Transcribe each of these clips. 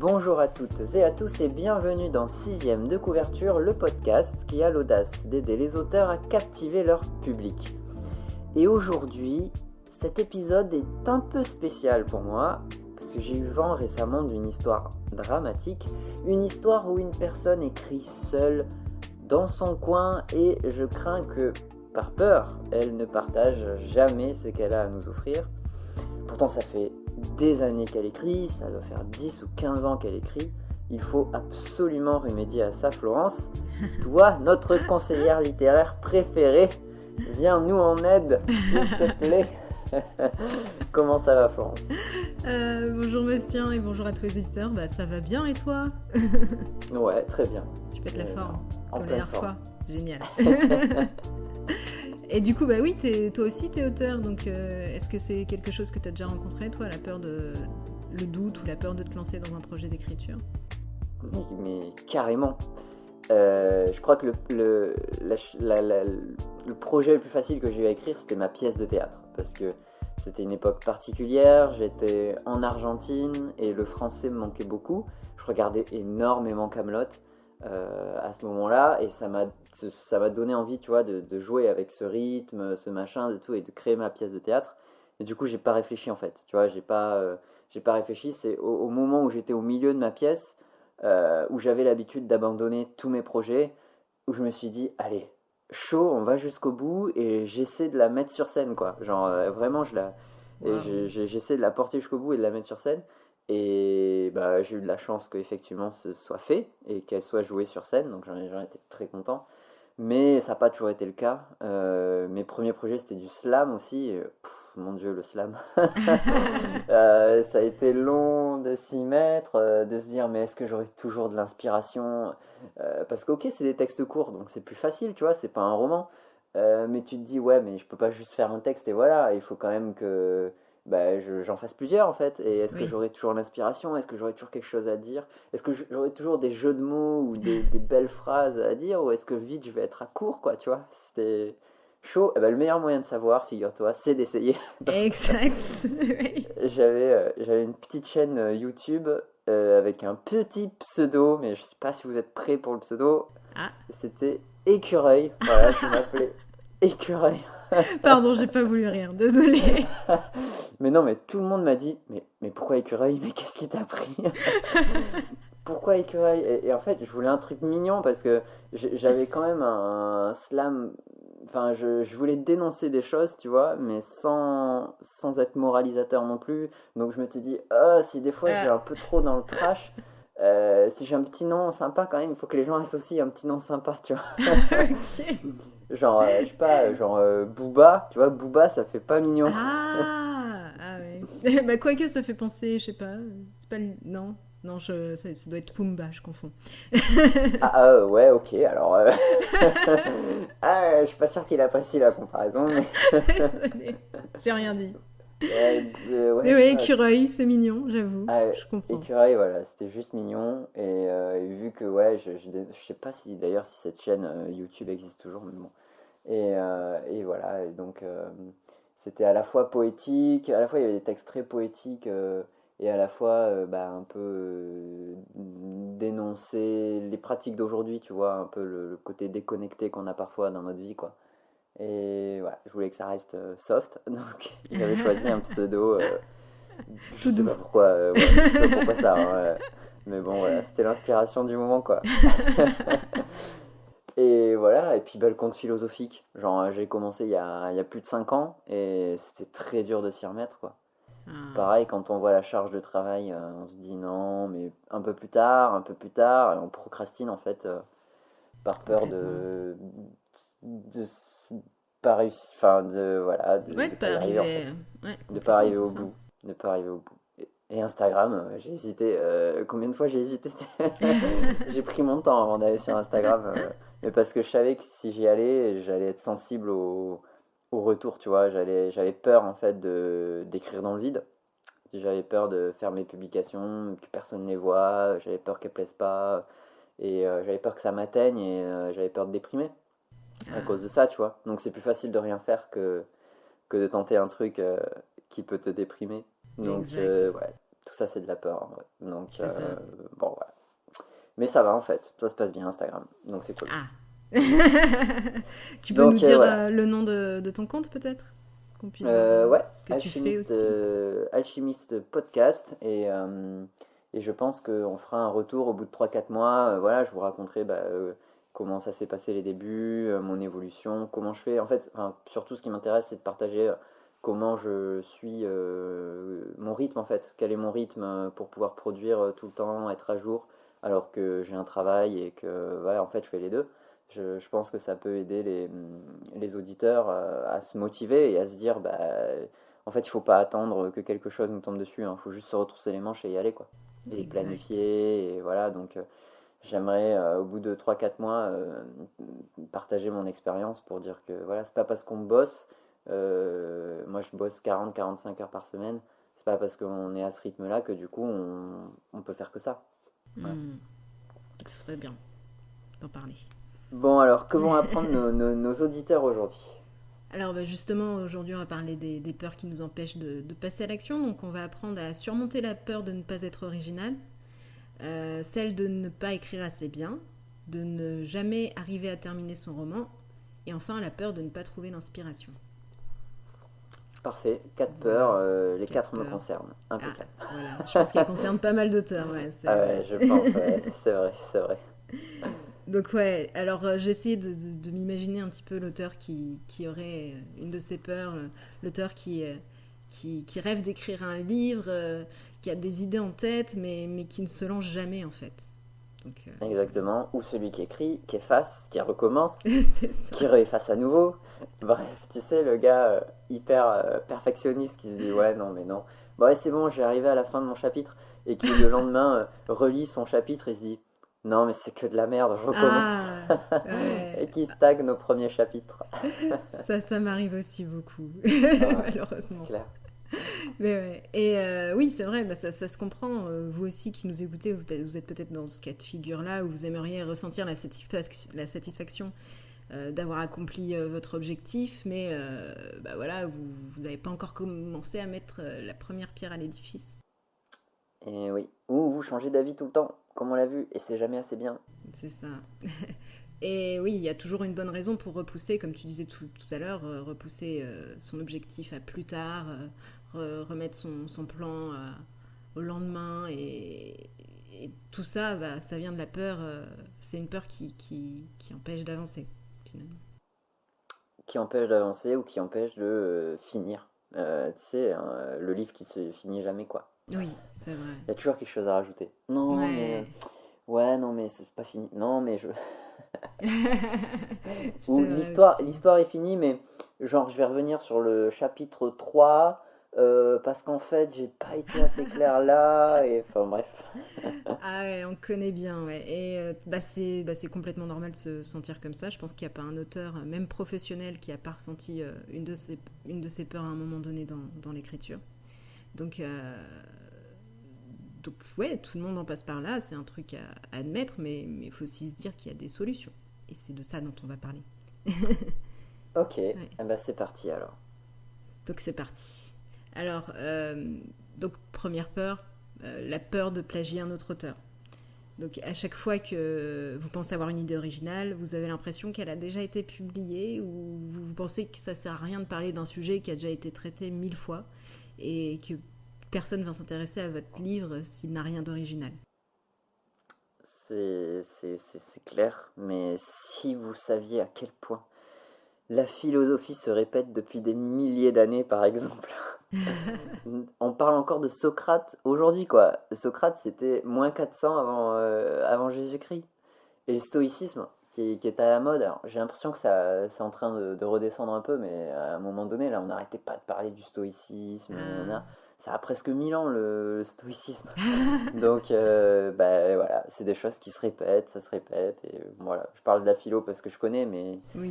Bonjour à toutes et à tous et bienvenue dans 6ème de couverture, le podcast qui a l'audace d'aider les auteurs à captiver leur public. Et aujourd'hui, cet épisode est un peu spécial pour moi parce que j'ai eu vent récemment d'une histoire dramatique, une histoire où une personne écrit seule dans son coin et je crains que, par peur, elle ne partage jamais ce qu'elle a à nous offrir. Pourtant, ça fait des années qu'elle écrit, ça doit faire 10 ou 15 ans qu'elle écrit. Il faut absolument remédier à ça, Florence. Toi, notre conseillère littéraire préférée, viens nous en aide, s'il te plaît. Comment ça va, Florence ? Bonjour Bastien et bonjour à tous les éditeurs. Ça va bien et toi ? Ouais, très bien. Tu pètes la forme, en comme la dernière forme. fois. Génial. Et du coup, oui, toi aussi t'es auteur, donc est-ce que c'est quelque chose que t'as déjà rencontré, toi, la peur le doute ou la peur de te lancer dans un projet d'écriture ? Mais carrément. Je crois que le projet le plus facile que j'ai eu à écrire, c'était ma pièce de théâtre, parce que c'était une époque particulière, j'étais en Argentine et le français me manquait beaucoup. Je regardais énormément Kaamelott à ce moment-là et ça m'a donné envie, tu vois, de jouer avec ce rythme, ce machin, de tout, et de créer ma pièce de théâtre. Et du coup, j'ai pas réfléchi en fait, tu vois, j'ai pas réfléchi. C'est au moment où j'étais au milieu de ma pièce, où j'avais l'habitude d'abandonner tous mes projets, où je me suis dit, allez, chaud, on va jusqu'au bout et j'essaie de la mettre sur scène, quoi. Genre, vraiment, Wow. j'essaie de la porter jusqu'au bout et de la mettre sur scène. Et j'ai eu de la chance qu'effectivement ce soit fait et qu'elle soit jouée sur scène, donc j'en étais très content. Mais ça n'a pas toujours été le cas. Mes premiers projets, c'était du slam aussi. Et, mon Dieu, le slam. Ça a été long de s'y mettre, de se dire, mais est-ce que j'aurai toujours de l'inspiration ? Parce que, ok, c'est des textes courts, donc c'est plus facile, tu vois, c'est pas un roman. Mais tu te dis, ouais, mais je peux pas juste faire un texte et voilà, il faut quand même que j'en fasse plusieurs en fait. Et est-ce que Oui. j'aurai toujours l'inspiration ? Est-ce que j'aurai toujours quelque chose à dire ? Est-ce que j'aurai toujours des jeux de mots ou des belles phrases à dire ? Ou est-ce que vite je vais être à court, quoi, tu vois ? C'était chaud. Le meilleur moyen de savoir, figure-toi, c'est d'essayer. Exact. Oui. J'avais une petite chaîne YouTube avec un petit pseudo, mais je sais pas si vous êtes prêts pour le pseudo. Ah, C'était Écureuil. Voilà, je m'appelais Écureuil. pardon, j'ai pas voulu rire, désolée. Mais non, mais tout le monde m'a dit, mais pourquoi Écureuil ? Mais qu'est-ce qui t'a pris ? Pourquoi Écureuil ? Et en fait, je voulais un truc mignon parce que j'avais quand même un slam. Enfin, je voulais dénoncer des choses, tu vois, mais sans être moralisateur non plus. Donc je m'étais dit, si des fois je vais un peu trop dans le trash, si j'ai un petit nom sympa quand même, il faut que les gens associent un petit nom sympa, tu vois. Ok. Genre, je sais pas, genre Booba, tu vois, Booba ça fait pas mignon. Ah ouais. Quoique ça fait penser, je sais pas, c'est pas non. Non, ça doit être Pumba, je confonds. Ouais, ok, alors. Je suis pas sûr qu'il apprécie la comparaison, mais. Désolée, j'ai rien dit. Ouais, Mais je ouais, sais pas. écureuil, c'est mignon, j'avoue. Je comprends. Écureuil, voilà, c'était juste mignon. Et vu que, ouais, je sais pas si d'ailleurs si cette chaîne YouTube existe toujours, mais bon. Et voilà, et donc c'était à la fois poétique, à la fois il y avait des textes très poétiques, et à la fois un peu dénoncer les pratiques d'aujourd'hui, tu vois, un peu le côté déconnecté qu'on a parfois dans notre vie, quoi. Et voilà, je voulais que ça reste soft, donc j'avais choisi un pseudo, je Tout sais doux. pas pourquoi, je sais pas pourquoi ça, hein, mais bon, voilà, c'était l'inspiration du moment, quoi. Et voilà, et puis le conte philosophique, genre j'ai commencé il y a plus de 5 ans et c'était très dur de s'y remettre, quoi. Ah, Pareil, quand on voit la charge de travail, on se dit non, mais un peu plus tard, et on procrastine en fait par peur complètement. de pas réussir, enfin de voilà, Ouais, de de pas pas y arriver en arriver. fait, Ouais, de pas complètement, arriver c'est au ça. bout, de pas arriver au bout. Et Instagram, j'ai hésité, combien de fois j'ai hésité, j'ai pris mon temps avant d'aller sur Instagram, mais parce que je savais que si j'y allais, j'allais être sensible au retour, tu vois, j'avais peur en fait d'écrire dans le vide, j'avais peur de faire mes publications, que personne ne les voit, j'avais peur qu'elles plaisent pas, et j'avais peur que ça m'atteigne, et j'avais peur de déprimer à Ah, cause de ça, tu vois. Donc c'est plus facile de rien faire que de tenter un truc qui peut te déprimer. Donc exact. ouais, Tout ça, c'est de la peur, en vrai. Donc, C'est ça. bon, voilà. Mais ça va, en fait. Ça se passe bien, Instagram. Donc, c'est cool. Ah. Tu peux nous Donc, dire voilà. le nom de ton compte peut-être? Qu'on puisse voir Ouais, ce que tu fais aussi. Alchimiste podcast. Et je pense qu'on fera un retour au bout de 3 4 mois. Voilà, je vous raconterai comment ça s'est passé les débuts, mon évolution, comment je fais. En fait, enfin, surtout ce qui m'intéresse, c'est de partager comment je suis, mon rythme en fait. Quel est mon rythme pour pouvoir produire tout le temps, être à jour, alors que j'ai un travail et que, ouais, en fait, je fais les deux. Je pense que ça peut aider les auditeurs à se motiver et à se dire, en fait, il faut pas attendre que quelque chose nous tombe dessus, il faut juste se retrousser les manches et y aller, quoi. Et Exact. planifier, et voilà, donc j'aimerais, au bout de 3 4 mois, partager mon expérience pour dire que, voilà, c'est pas parce qu'on bosse, moi je bosse 40 45 heures par semaine, c'est pas parce qu'on est à ce rythme-là que du coup on peut faire que ça. Voilà. Hmm. Ce serait bien d'en parler. Bon alors, comment apprendre nos auditeurs aujourd'hui? Alors justement, aujourd'hui, on va parler des peurs qui nous empêchent de passer à l'action. Donc on va apprendre à surmonter la peur de ne pas être original, celle de ne pas écrire assez bien, de ne jamais arriver à terminer son roman, et enfin la peur de ne pas trouver l'inspiration. Parfait, 4 peurs, Voilà, les quatre 4 me peurs. concernent, Ah, impeccable. voilà. Je pense qu'elle concerne pas mal d'auteurs, ouais, c'est Ah ouais, vrai. je pense, ouais, c'est vrai, c'est vrai. Donc ouais, alors j'ai essayé de m'imaginer un petit peu l'auteur qui aurait une de ces peurs, l'auteur qui rêve d'écrire un livre, qui a des idées en tête, mais qui ne se lance jamais en fait. Donc Exactement, ou celui qui écrit, qui efface, qui recommence, c'est ça. qui réefface à nouveau. Bref, tu sais, le gars hyper perfectionniste qui se dit ouais, non, mais non. Bon, ouais, c'est bon, j'ai arrivé à la fin de mon chapitre et qui le lendemain relit son chapitre et se dit non, mais c'est que de la merde, je recommence. Ah, ouais. Et qui stagne au premier chapitre. Ça m'arrive aussi beaucoup, Ouais, c'est malheureusement. clair. Mais ouais. Et oui, c'est vrai, ça se comprend. Vous aussi qui nous écoutez, vous êtes peut-être dans ce cas de figure-là où vous aimeriez ressentir la satisfaction d'avoir accompli votre objectif, mais voilà, vous n'avez pas encore commencé à mettre la première pierre à l'édifice. Et oui, ou vous changez d'avis tout le temps, comme on l'a vu, et c'est jamais assez bien. C'est ça. Et oui, il y a toujours une bonne raison pour repousser, comme tu disais tout à l'heure, repousser son objectif à plus tard, remettre son plan au lendemain. Et tout ça, ça vient de la peur. C'est une peur qui empêche d'avancer, finalement. Qui empêche d'avancer ou qui empêche de finir. Tu sais, hein, le livre qui se finit jamais, quoi. Oui, c'est vrai. Il y a toujours quelque chose à rajouter. Non, mais. Ouais, Ouais, non, mais c'est pas fini. Non, mais je. Ou c'est vrai aussi. l'histoire est finie, mais genre, je vais revenir sur le chapitre 3 parce qu'en fait, j'ai pas été assez clair là, et enfin, bref. Ah ouais, on connaît bien, ouais. Et c'est complètement normal de se sentir comme ça. Je pense qu'il n'y a pas un auteur, même professionnel, qui n'a pas ressenti une de ses peurs à un moment donné dans l'écriture. Donc, ouais, tout le monde en passe par là, c'est un truc à admettre, mais il faut aussi se dire qu'il y a des solutions. Et c'est de ça dont on va parler. Ok, Ouais. c'est parti alors. Donc c'est parti. Alors, donc première peur, la peur de plagier un autre auteur. Donc à chaque fois que vous pensez avoir une idée originale, vous avez l'impression qu'elle a déjà été publiée ou vous pensez que ça sert à rien de parler d'un sujet qui a déjà été traité 1000 fois et que personne ne va s'intéresser à votre livre s'il n'a rien d'original. C'est clair, mais si vous saviez à quel point la philosophie se répète depuis des milliers d'années, par exemple. On parle encore de Socrate aujourd'hui, quoi. Socrate, c'était moins 400 avant Jésus-Christ. Et le stoïcisme, qui est à la mode, alors, j'ai l'impression que ça, c'est en train de redescendre un peu, mais à un moment donné, là, on n'arrêtait pas de parler du stoïcisme. Ah. Ça a presque 1000 ans, le stoïcisme. Donc, voilà, c'est des choses qui se répètent, ça se répète. Et voilà, je parle de la philo parce que je connais, mais Oui.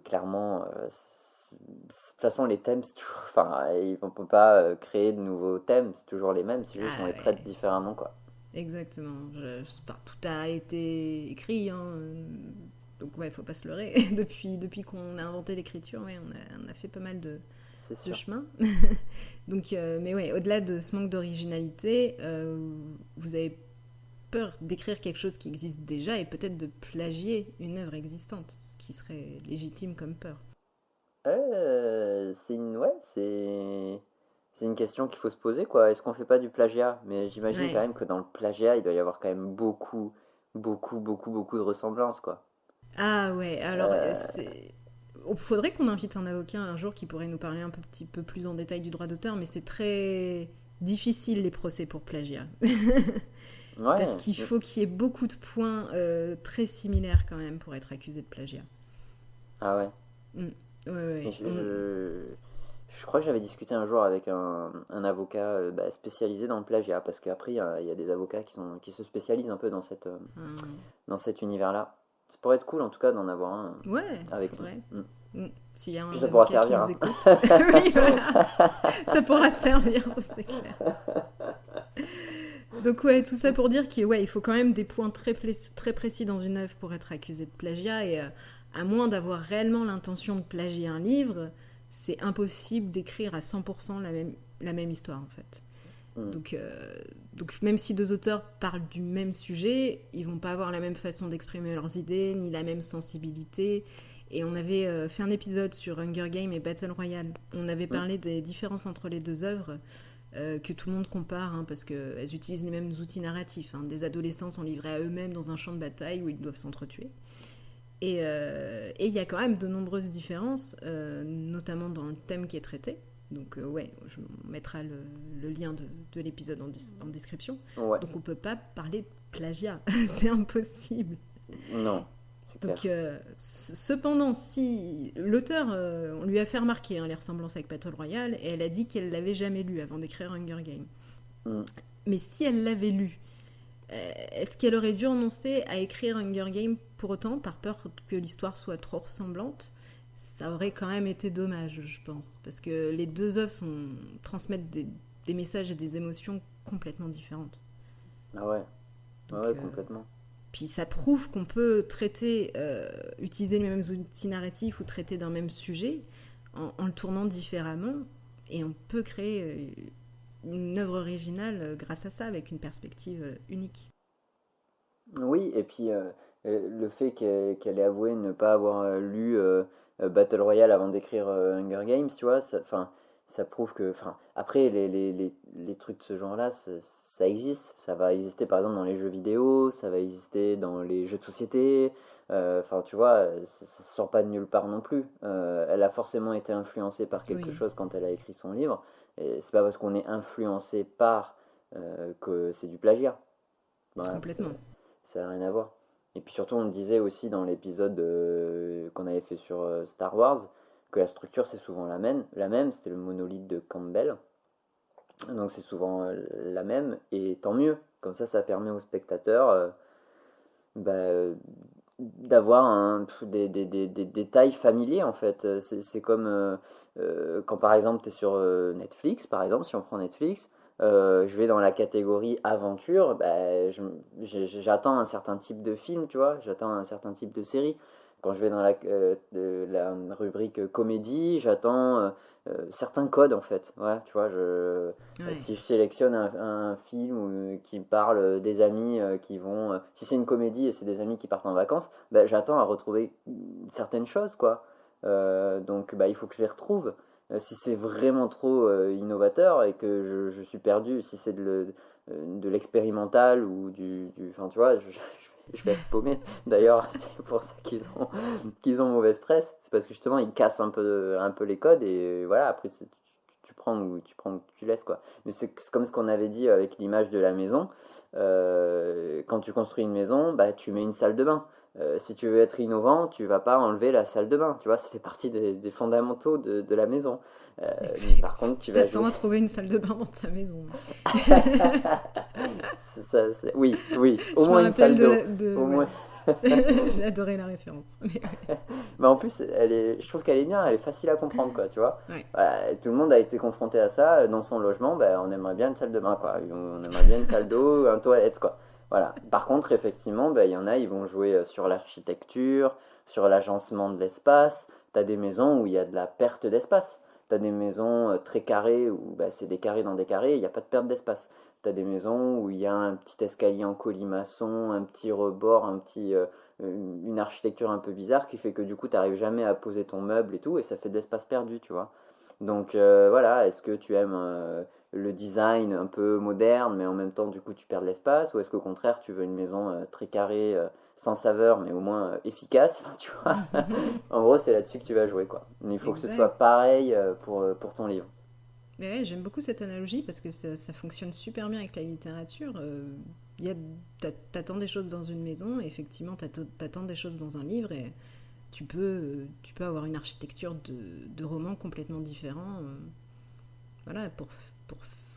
clairement, de toute façon, les thèmes, c'est toujours, enfin, on peut pas créer de nouveaux thèmes, c'est toujours les mêmes, c'est juste qu'on Ah les traite ouais. différemment, quoi. Exactement. Tout a été écrit, hein. Donc ouais, faut pas se leurrer. Depuis qu'on a inventé l'écriture, ouais, on a fait pas mal c'est de sûr. chemin. Donc, mais ouais, au-delà de ce manque d'originalité, vous avez peur d'écrire quelque chose qui existe déjà et peut-être de plagier une œuvre existante, ce qui serait légitime comme peur. C'est une question qu'il faut se poser, quoi. Est-ce qu'on fait pas du plagiat? Mais j'imagine quand Ouais. même que dans le plagiat, il doit y avoir quand même beaucoup de ressemblances, quoi. Ah ouais, alors Euh, faudrait qu'on invite un avocat un jour qui pourrait nous parler un petit peu plus en détail du droit d'auteur, mais c'est très difficile les procès pour plagiat. Parce ouais. qu'il faut qu'il y ait beaucoup de points très similaires quand même pour être accusé de plagiat. Ah ouais. Mm. Ouais, Mais ouais. je crois que j'avais discuté un jour avec un avocat spécialisé dans le plagiat, parce qu'après, il y a des avocats qui se spécialisent un peu dans cet univers-là. Ça pourrait être cool, en tout cas, d'en avoir un Ouais, avec nous. faudrait. Mm. Mm. S'il y a Puis un ça pourra avocat qui servir, nous hein. écoute, oui, voilà, ça pourra servir, ça c'est clair. Donc ouais, tout ça pour dire il faut quand même des points très précis dans une œuvre pour être accusé de plagiat et à moins d'avoir réellement l'intention de plagier un livre, c'est impossible d'écrire à 100% la même histoire en fait. Mm. Donc même si deux auteurs parlent du même sujet, ils vont pas avoir la même façon d'exprimer leurs idées, ni la même sensibilité. Et on avait fait un épisode sur Hunger Games et Battle Royale. On avait Mm. parlé des différences entre les deux œuvres que tout le monde compare, hein, parce qu'elles utilisent les mêmes outils narratifs. Hein. Des adolescents sont livrés à eux-mêmes dans un champ de bataille où ils doivent s'entretuer. Et il y a quand même de nombreuses différences, notamment dans le thème qui est traité. Donc je mettrai le lien de l'épisode en description. Ouais. Donc on peut pas parler de plagiat, c'est impossible. Non, c'est Donc, clair. cependant, si l'auteur, on lui a fait remarquer les ressemblances avec Battle Royale, et elle a dit qu'elle l'avait jamais lu avant d'écrire Hunger Games. Mm. Mais si elle l'avait lu, est-ce qu'elle aurait dû renoncer à écrire Hunger Games pour autant, par peur que l'histoire soit trop ressemblante? Ça aurait quand même été dommage, je pense, parce que les deux œuvres transmettent des messages et des émotions complètement différentes. Ah ouais. Ah Donc, ouais, complètement. puis ça prouve qu'on peut utiliser les mêmes outils narratifs ou traiter d'un même sujet en le tournant différemment, et on peut créer une œuvre originale grâce à ça, avec une perspective unique. Oui, et puis le fait qu'elle ait avoué ne pas avoir lu Battle Royale avant d'écrire Hunger Games, tu vois, ça prouve que. Enfin, après, les trucs de ce genre-là, ça existe. Ça va exister par exemple dans les jeux vidéo, ça va exister dans les jeux de société. Enfin, tu vois, ça sort pas de nulle part non plus. Elle a forcément été influencée par quelque Oui, chose quand elle a écrit son livre. Et c'est pas parce qu'on est influencé par que c'est du plagiat. Voilà, complètement. ça n'a rien à voir. Et puis surtout, on disait aussi dans l'épisode qu'on avait fait sur Star Wars que la structure c'est souvent la même, c'était le monolithe de Campbell. Donc c'est souvent la même, et tant mieux. Comme ça permet aux spectateurs bah, d'avoir des détails familiers en fait. C'est comme quand par exemple tu es sur Netflix, par exemple, si on prend Netflix, je vais dans la catégorie aventure, bah, j'attends un certain type de film, tu vois, j'attends un certain type de série. Quand je vais dans la rubrique comédie, j'attends certains codes en fait. Ouais, tu vois, Ouais, si je sélectionne un film qui parle des amis qui vont. Si c'est une comédie et c'est des amis qui partent en vacances, bah, j'attends à retrouver certaines choses, quoi. Donc bah, il faut que je les retrouve. Si c'est vraiment trop innovateur et que je suis perdu, si c'est de l'expérimental ou enfin, tu vois, je vais être paumé. D'ailleurs, c'est pour ça qu'ils ont mauvaise presse. C'est parce que justement, ils cassent un peu les codes et voilà, après, tu prends ou tu laisses, quoi. Mais c'est comme ce qu'on avait dit avec l'image de la maison. Quand tu construis une maison, bah, tu mets une salle de bain. Si tu veux être innovant, tu vas pas enlever la salle de bain. Tu vois, ça fait partie des fondamentaux de la maison. Par exact. contre, tu Tu vas t'attends jouer. à trouver une salle de bain dans ta maison. Oui, oui, au Je me moins une rappelle salle d'eau. Au ouais. moins. J'ai adoré la référence. Mais Mais en plus, je trouve qu'elle est bien, elle est facile à comprendre, quoi, tu vois. ouais. Voilà, tout le monde a été confronté à ça dans son logement. Ben, on aimerait bien une salle de bain, quoi. On aimerait bien une salle d'eau, un toilette, quoi. Voilà. Par contre, effectivement, ben, il y en a, ils vont jouer sur l'architecture, sur l'agencement de l'espace. T'as des maisons où il y a de la perte d'espace. Tu as des maisons très carrées où bah, c'est des carrés dans des carrés, il n'y a pas de perte d'espace. Tu as des maisons où il y a un petit escalier en colimaçon, un petit rebord, une architecture un peu bizarre qui fait que du coup tu n'arrives jamais à poser ton meuble et tout, et ça fait de l'espace perdu, tu vois. Donc voilà, est-ce que tu aimes le design un peu moderne, mais en même temps du coup tu perds de l'espace, ou est-ce qu'au contraire tu veux une maison très carrée, sans saveur, mais au moins efficace, enfin, tu vois. En gros, c'est là-dessus que tu vas jouer, quoi. Il faut que ce soit Exact. pareil pour ton livre. Mais ouais, j'aime beaucoup cette analogie parce que ça fonctionne super bien avec la littérature. Il y a, t'attends des choses dans une maison, et effectivement, t'attends des choses dans un livre, et tu peux avoir une architecture de roman complètement différent. Voilà, pour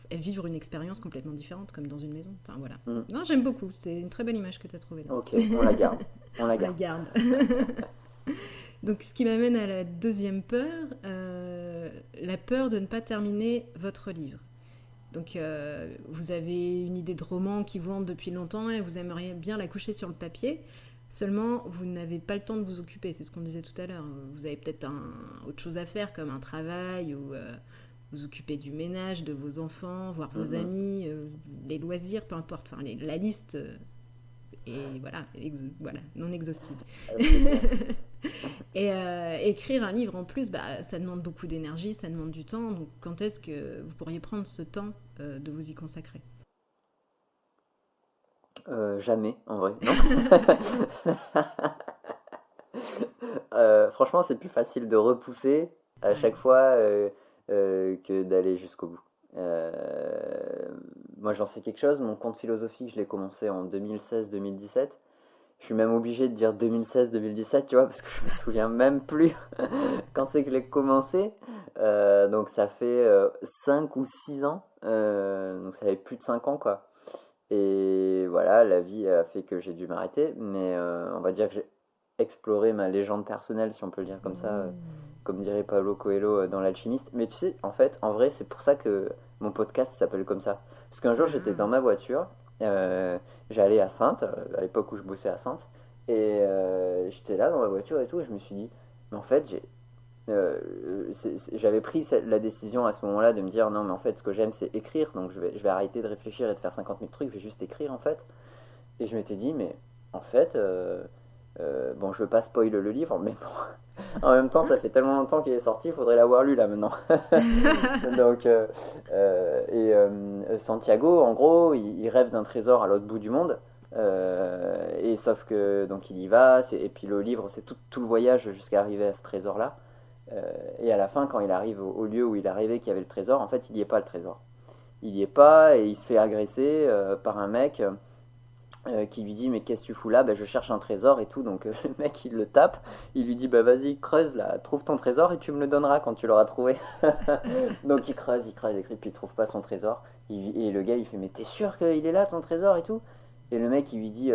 vivre une expérience complètement différente, comme dans une maison. Enfin, voilà. Hmm. Non, j'aime beaucoup. C'est une très belle image que tu as trouvée là. Ok, on la garde. On la On la garde. garde. Donc, ce qui m'amène à la deuxième peur, la peur de ne pas terminer votre livre. Donc, vous avez une idée de roman qui vous hante depuis longtemps et vous aimeriez bien la coucher sur le papier. Seulement, vous n'avez pas le temps de vous occuper. C'est ce qu'on disait tout à l'heure. Vous avez peut-être autre chose à faire, comme un travail, ou vous occuper du ménage, de vos enfants, voir vos Mhm. amis, les loisirs, peu importe. Enfin, la liste est voilà, non exhaustive. C'est clair. Et écrire un livre en plus, bah, ça demande beaucoup d'énergie, ça demande du temps. Donc quand est-ce que vous pourriez prendre ce temps de vous y consacrer? Jamais, en vrai. Non. Franchement, c'est plus facile de repousser à chaque Ouais. fois que d'aller jusqu'au bout. Euh, Moi, j'en sais quelque chose. Mon compte philosophique, je l'ai commencé en 2016-2017. Je suis même obligé de dire 2016-2017, tu vois, parce que je me souviens même plus quand c'est que je l'ai commencé. Donc ça fait 5 ou 6 ans. Donc ça fait plus de 5 ans, quoi. Et voilà, la vie a fait que j'ai dû m'arrêter. Mais on va dire que j'ai exploré ma légende personnelle, si on peut le dire comme ça, Mmh. comme dirait Paulo Coelho dans L'Alchimiste. Mais tu sais, en fait, en vrai, c'est pour ça que mon podcast s'appelle comme ça. Parce qu'un jour, j'étais dans Ah. ma voiture, euh, j'allais à Saintes, à l'époque où je bossais à Saintes, et j'étais là dans ma voiture et tout, et je me suis dit, mais en fait, j'avais pris la décision à ce moment-là de me dire, non, mais en fait, ce que j'aime, c'est écrire, donc je vais arrêter de réfléchir et de faire 50 000 trucs, je vais juste écrire, en fait. Et je m'étais dit, mais en fait, bon, je veux pas spoiler le livre, mais bon, en même temps, ça fait tellement longtemps qu'il est sorti, il faudrait l'avoir lu là maintenant. Donc, Santiago, en gros, il rêve d'un trésor à l'autre bout du monde. Et sauf que donc il y va, et puis le livre, c'est tout le voyage jusqu'à arriver à ce trésor-là. Et à la fin, quand il arrive au lieu où il est arrivé, qu'il y avait le trésor, en fait, il n'y est pas le trésor. Il n'y est pas, et il se fait agresser par un mec qui lui dit mais qu'est-ce que tu fous là, bah, je cherche un trésor et tout, donc le mec il le tape, il lui dit bah vas-y creuse là, trouve ton trésor et tu me le donneras quand tu l'auras trouvé. Donc il creuse, puis il trouve pas son trésor, et le gars il fait mais t'es sûr qu'il est là ton trésor et tout, et le mec il lui dit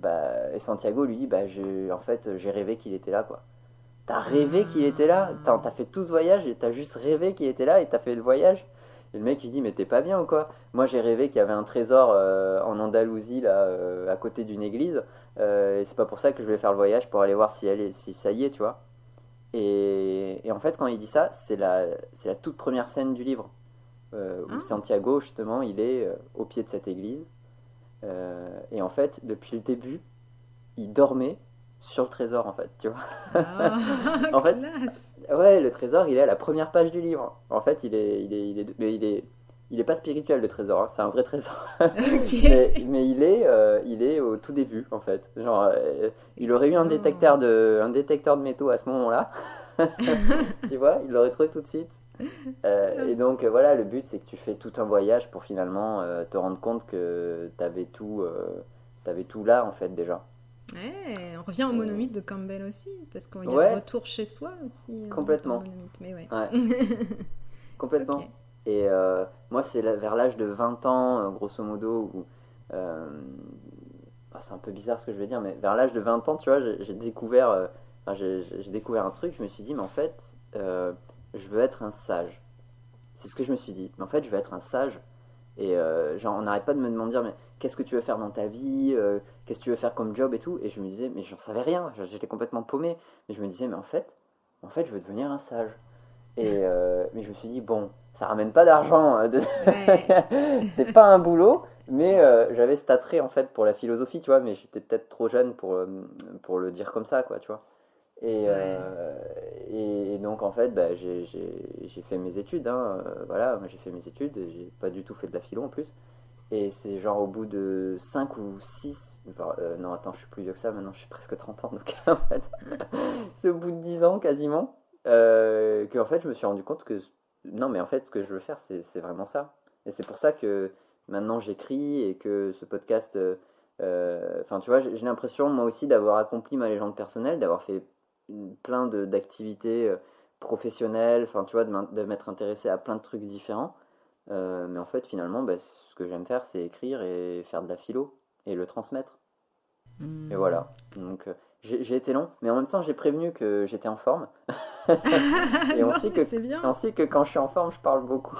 bah, et Santiago lui dit bah en fait j'ai rêvé qu'il était là, quoi. T'as rêvé qu'il était là, Ah. t'as fait tout ce voyage et t'as juste rêvé qu'il était là et t'as fait le voyage. Et le mec il dit mais t'es pas bien ou quoi? Moi j'ai rêvé qu'il y avait un trésor en Andalousie là à côté d'une église, et c'est pas pour ça que je vais faire le voyage pour aller voir si ça y est, tu vois. Et en fait quand il dit ça, c'est la toute première scène du livre où Ah. Santiago justement il est au pied de cette église. Et en fait depuis le début il dormait sur le trésor, en fait, tu vois. Ah. En fait, Classe. ouais, le trésor, il est à la première page du livre. En fait, mais il est pas spirituel, le trésor, hein, c'est un vrai trésor. mais Ok. mais il est au tout début, en fait. Genre, il aurait eu Excellent. un détecteur de métaux à ce moment-là. Tu vois, il l'aurait trouvé tout de suite. Et donc, voilà, le but, c'est que tu fais tout un voyage pour finalement te rendre compte que t'avais tout là, en fait, déjà. Ouais, on revient au Et monomythe de Campbell aussi, parce qu'il y a le ouais, retour chez soi aussi dans le complètement. monomythe. Mais ouais. Ouais. Ok. Complètement. Et moi, c'est vers l'âge de 20 ans, grosso modo, où. euh, c'est un peu bizarre ce que je vais dire, mais vers l'âge de 20 ans, tu vois, j'ai découvert, enfin, j'ai découvert un truc. Je me suis dit, mais en fait, je veux être un sage. C'est ce que je me suis dit. Mais en fait, je veux être un sage. Et genre, on n'arrête pas de me demander, mais qu'est-ce que tu veux faire dans ta vie, qu'est-ce que tu veux faire comme job et tout. Et je me disais, mais j'en savais rien. J'étais complètement paumé. Mais je me disais, mais en fait, je veux devenir un sage. Mais je me suis dit, bon, ça ramène pas d'argent, Ouais. c'est pas un boulot, mais j'avais cet attrait en fait pour la philosophie, tu vois, mais j'étais peut-être trop jeune pour le dire comme ça, quoi, tu vois. Et, Ouais. euh, et donc en fait, bah, j'ai fait mes études, hein, voilà, moi j'ai fait mes études, j'ai pas du tout fait de la philo en plus. Et c'est genre au bout de 5 ou 6 enfin, non attends, je suis plus vieux que ça, maintenant je suis presque 30 ans, donc en fait, c'est au bout de 10 ans quasiment, que en fait je me suis rendu compte que, non mais en fait ce que je veux faire c'est vraiment ça. Et c'est pour ça que maintenant j'écris et que ce podcast, enfin tu vois, j'ai l'impression moi aussi d'avoir accompli ma légende personnelle, d'avoir fait plein d'activités professionnelles, enfin tu vois, de m'être intéressé à plein de trucs différents. Mais en fait, finalement, bah, ce que j'aime faire, c'est écrire et faire de la philo et le transmettre. Et Hmm. voilà. Donc, j'ai été long, mais en même temps, j'ai prévenu que j'étais en forme. Et Non, mais c'est bien. on sait que quand je suis en forme, je parle beaucoup.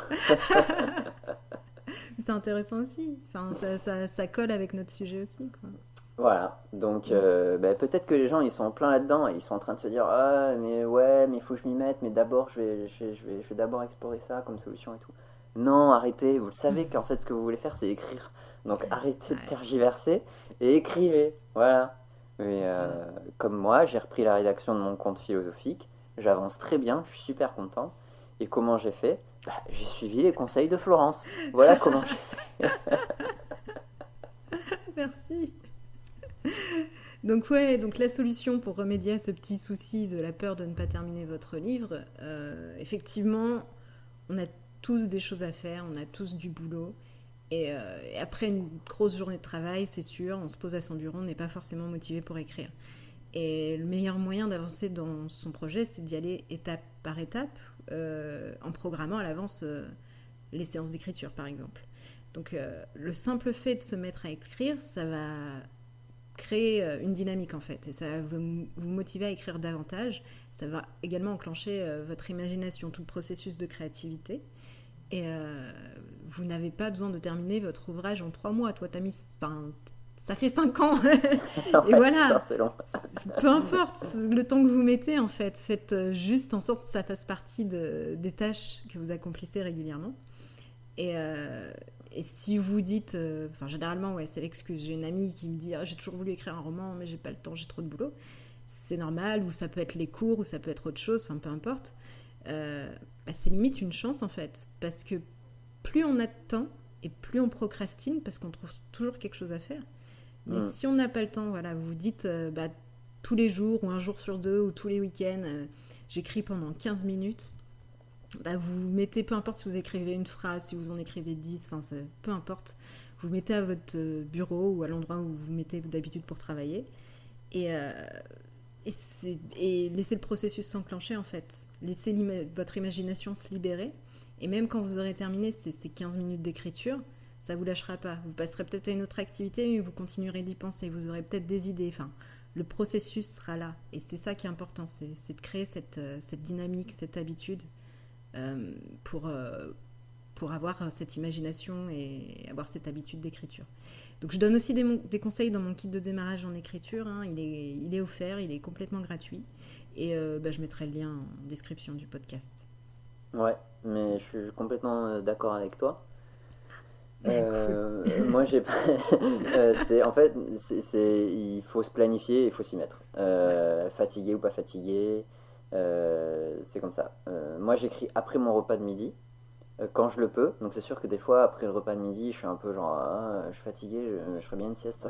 C'est intéressant aussi. Enfin, ça colle avec notre sujet aussi, quoi. Voilà. Donc, Mm. bah, peut-être que les gens, ils sont en plein là-dedans et ils sont en train de se dire, ah, mais ouais, mais il faut que je m'y mette, mais d'abord, je vais d'abord explorer ça comme solution et tout. Non, arrêtez. Vous le savez qu'en fait, ce que vous voulez faire, c'est écrire. Donc, arrêtez de Ouais, tergiverser et écrivez. Voilà. Mais c'est ça. comme moi, j'ai repris la rédaction de mon compte philosophique. J'avance très bien, je suis super content. Et comment j'ai fait? Bah, j'ai suivi les conseils de Florence. Voilà comment j'ai fait. Merci. Donc ouais, donc la solution pour remédier à ce petit souci de la peur de ne pas terminer votre livre, effectivement, on a tous des choses à faire, on a tous du boulot. Et après une grosse journée de travail, c'est sûr, on se pose à son bureau, on n'est pas forcément motivé pour écrire. Et le meilleur moyen d'avancer dans son projet, c'est d'y aller étape par étape, en programmant à l'avance les séances d'écriture, par exemple. Donc le simple fait de se mettre à écrire, ça va créer une dynamique en fait, et ça va vous motiver à écrire davantage. Ça va également enclencher votre imagination, tout le processus de créativité. Et vous n'avez pas besoin de terminer votre ouvrage en 3 mois. Toi, t'as mis, enfin, ça fait 5 ans. Et Ouais, putain, voilà, c'est long. peu importe le temps que vous mettez en fait, faites juste en sorte que ça fasse partie des tâches que vous accomplissez régulièrement. Et, euh, et si vous dites, enfin généralement ouais c'est l'excuse, j'ai une amie qui me dit ah, j'ai toujours voulu écrire un roman mais j'ai pas le temps, j'ai trop de boulot. C'est normal, ou ça peut être les cours, ou ça peut être autre chose, enfin peu importe. Euh, c'est limite une chance en fait, parce que plus on a de temps et plus on procrastine parce qu'on trouve toujours quelque chose à faire. Mais Hmm. si on n'a pas le temps, voilà, vous vous dites tous les jours ou un jour sur deux ou tous les week-ends, j'écris pendant 15 minutes. Vous mettez, peu importe si vous écrivez une phrase, si vous en écrivez 10, enfin, peu importe. Vous mettez à votre bureau ou à l'endroit où vous mettez d'habitude pour travailler. Et, euh, et laissez le processus s'enclencher en fait. Laissez votre imagination se libérer. Et même quand vous aurez terminé ces 15 minutes d'écriture, ça ne vous lâchera pas. Vous passerez peut-être à une autre activité, mais vous continuerez d'y penser. Vous aurez peut-être des idées. Enfin, le processus sera là. Et c'est ça qui est important, c'est de créer cette dynamique, cette habitude euh, pour, euh, pour avoir cette imagination et avoir cette habitude d'écriture. Donc je donne aussi des conseils dans mon kit de démarrage en écriture. Hein. Il est offert, il est complètement gratuit. Et je mettrai le lien en description du podcast. Ouais, mais je suis complètement d'accord avec toi. Cool. Moi, j'ai pas. C'est en fait, il faut se planifier, il faut s'y mettre. Ouais. Fatigué ou pas fatigué, c'est comme ça. Moi, j'écris après mon repas de midi, quand je le peux. Donc, c'est sûr que des fois, après le repas de midi, je suis un peu genre, ah, je suis fatigué, je ferais bien une sieste.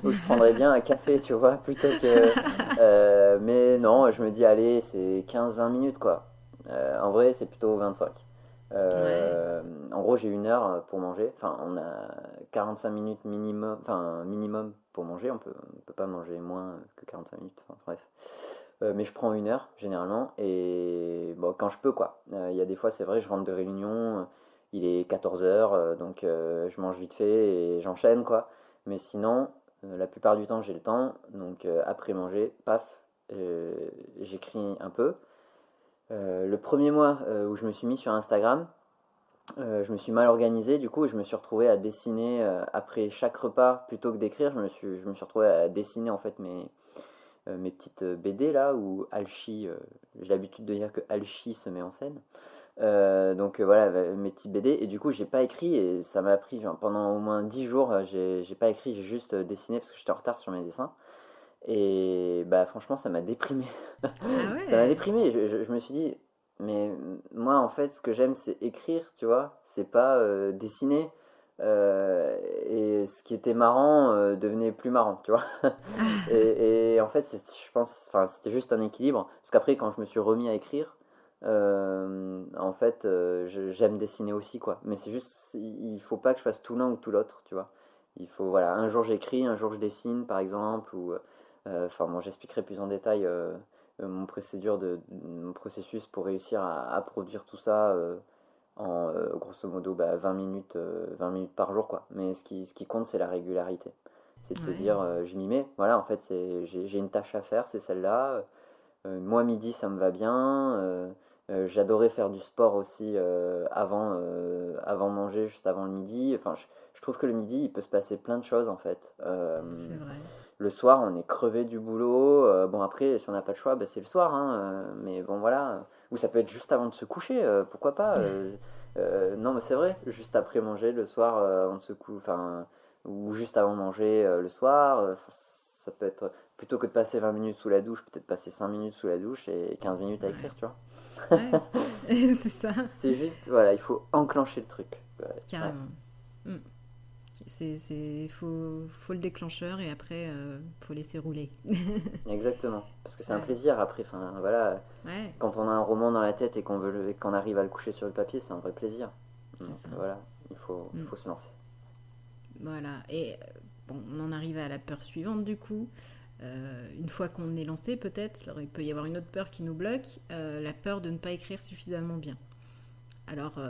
Ou je prendrais bien un café, tu vois, plutôt que. Mais non, je me dis, allez, c'est 15-20 minutes, quoi. En vrai, c'est plutôt 25. Ouais. En gros, j'ai 1 heure pour manger. Enfin, on a 45 minutes minimum, enfin minimum pour manger. On peut pas manger moins que 45 minutes. Enfin, bref. Mais je prends 1 heure généralement et bon, quand je peux quoi. Il y a des fois, c'est vrai, je rentre de réunion, il est 14 heures, donc je mange vite fait et j'enchaîne quoi. Mais sinon, la plupart du temps, j'ai le temps. Donc après manger, paf, euh, j'écris un peu. Le premier mois où je me suis mis sur Instagram, je me suis mal organisé, du coup, je me suis retrouvé à dessiner après chaque repas plutôt que d'écrire. Je me suis retrouvé à dessiner en fait mes petites BD là, où Alchi, j'ai l'habitude de dire que Alchi se met en scène. Donc voilà, mes petits BD. Et du coup, j'ai pas écrit et ça m'a pris pendant au moins 10 jours. J'ai pas écrit, j'ai juste dessiné parce que j'étais en retard sur mes dessins. Et bah franchement, ça m'a déprimé. Ah Ça m'a ouais. déprimé. Je me suis dit, mais moi en fait, ce que j'aime, c'est écrire, tu vois. C'est pas dessiner. Et ce qui était marrant devenait plus marrant, tu vois. Et en fait, je pense, enfin, c'était juste un équilibre. Parce qu'après, quand je me suis remis à écrire, en fait, j'aime dessiner aussi, quoi. Mais c'est juste, il faut pas que je fasse tout l'un ou tout l'autre, tu vois. Il faut, voilà, un jour j'écris, un jour je dessine, par exemple, ou, enfin, bon, j'expliquerai plus en détail mon processus pour réussir à produire tout ça en grosso modo 20 minutes par jour, quoi. Mais ce qui compte, c'est la régularité. C'est de se dire, Ouais. je m'y mets, voilà, en fait, j'ai une tâche à faire, c'est celle-là. Moi, midi, ça me va bien. J'adorais faire du sport aussi avant manger, juste avant le midi. Enfin, je trouve que le midi, il peut se passer plein de choses, en fait. C'est vrai. Le soir, on est crevé du boulot. Bon, après, si on n'a pas le choix, bah, c'est le soir, hein, mais bon, voilà. Ou ça peut être juste avant de se coucher, pourquoi pas. Non, mais c'est vrai, juste après manger le soir, avant de se coucher, enfin, ou juste avant de manger le soir. Ça peut être, plutôt que de passer 20 minutes sous la douche, peut-être passer 5 minutes sous la douche et 15 minutes à Ouais. écrire, tu vois. Ouais. C'est ça. C'est juste, voilà, il faut enclencher le truc. Ouais, ouais. Carrément. Mm. Faut le déclencheur et après, faut laisser rouler. Exactement. Parce que c'est un Ouais. plaisir après. Enfin, voilà, Ouais, quand on a un roman dans la tête et et qu'on arrive à le coucher sur le papier, c'est un vrai plaisir. c'est Donc ça. voilà, il Mm. faut se lancer. Voilà. Et bon, on en arrive à la peur suivante du coup. Une fois qu'on est lancé, peut-être, alors il peut y avoir une autre peur qui nous bloque, la peur de ne pas écrire suffisamment bien. Alors,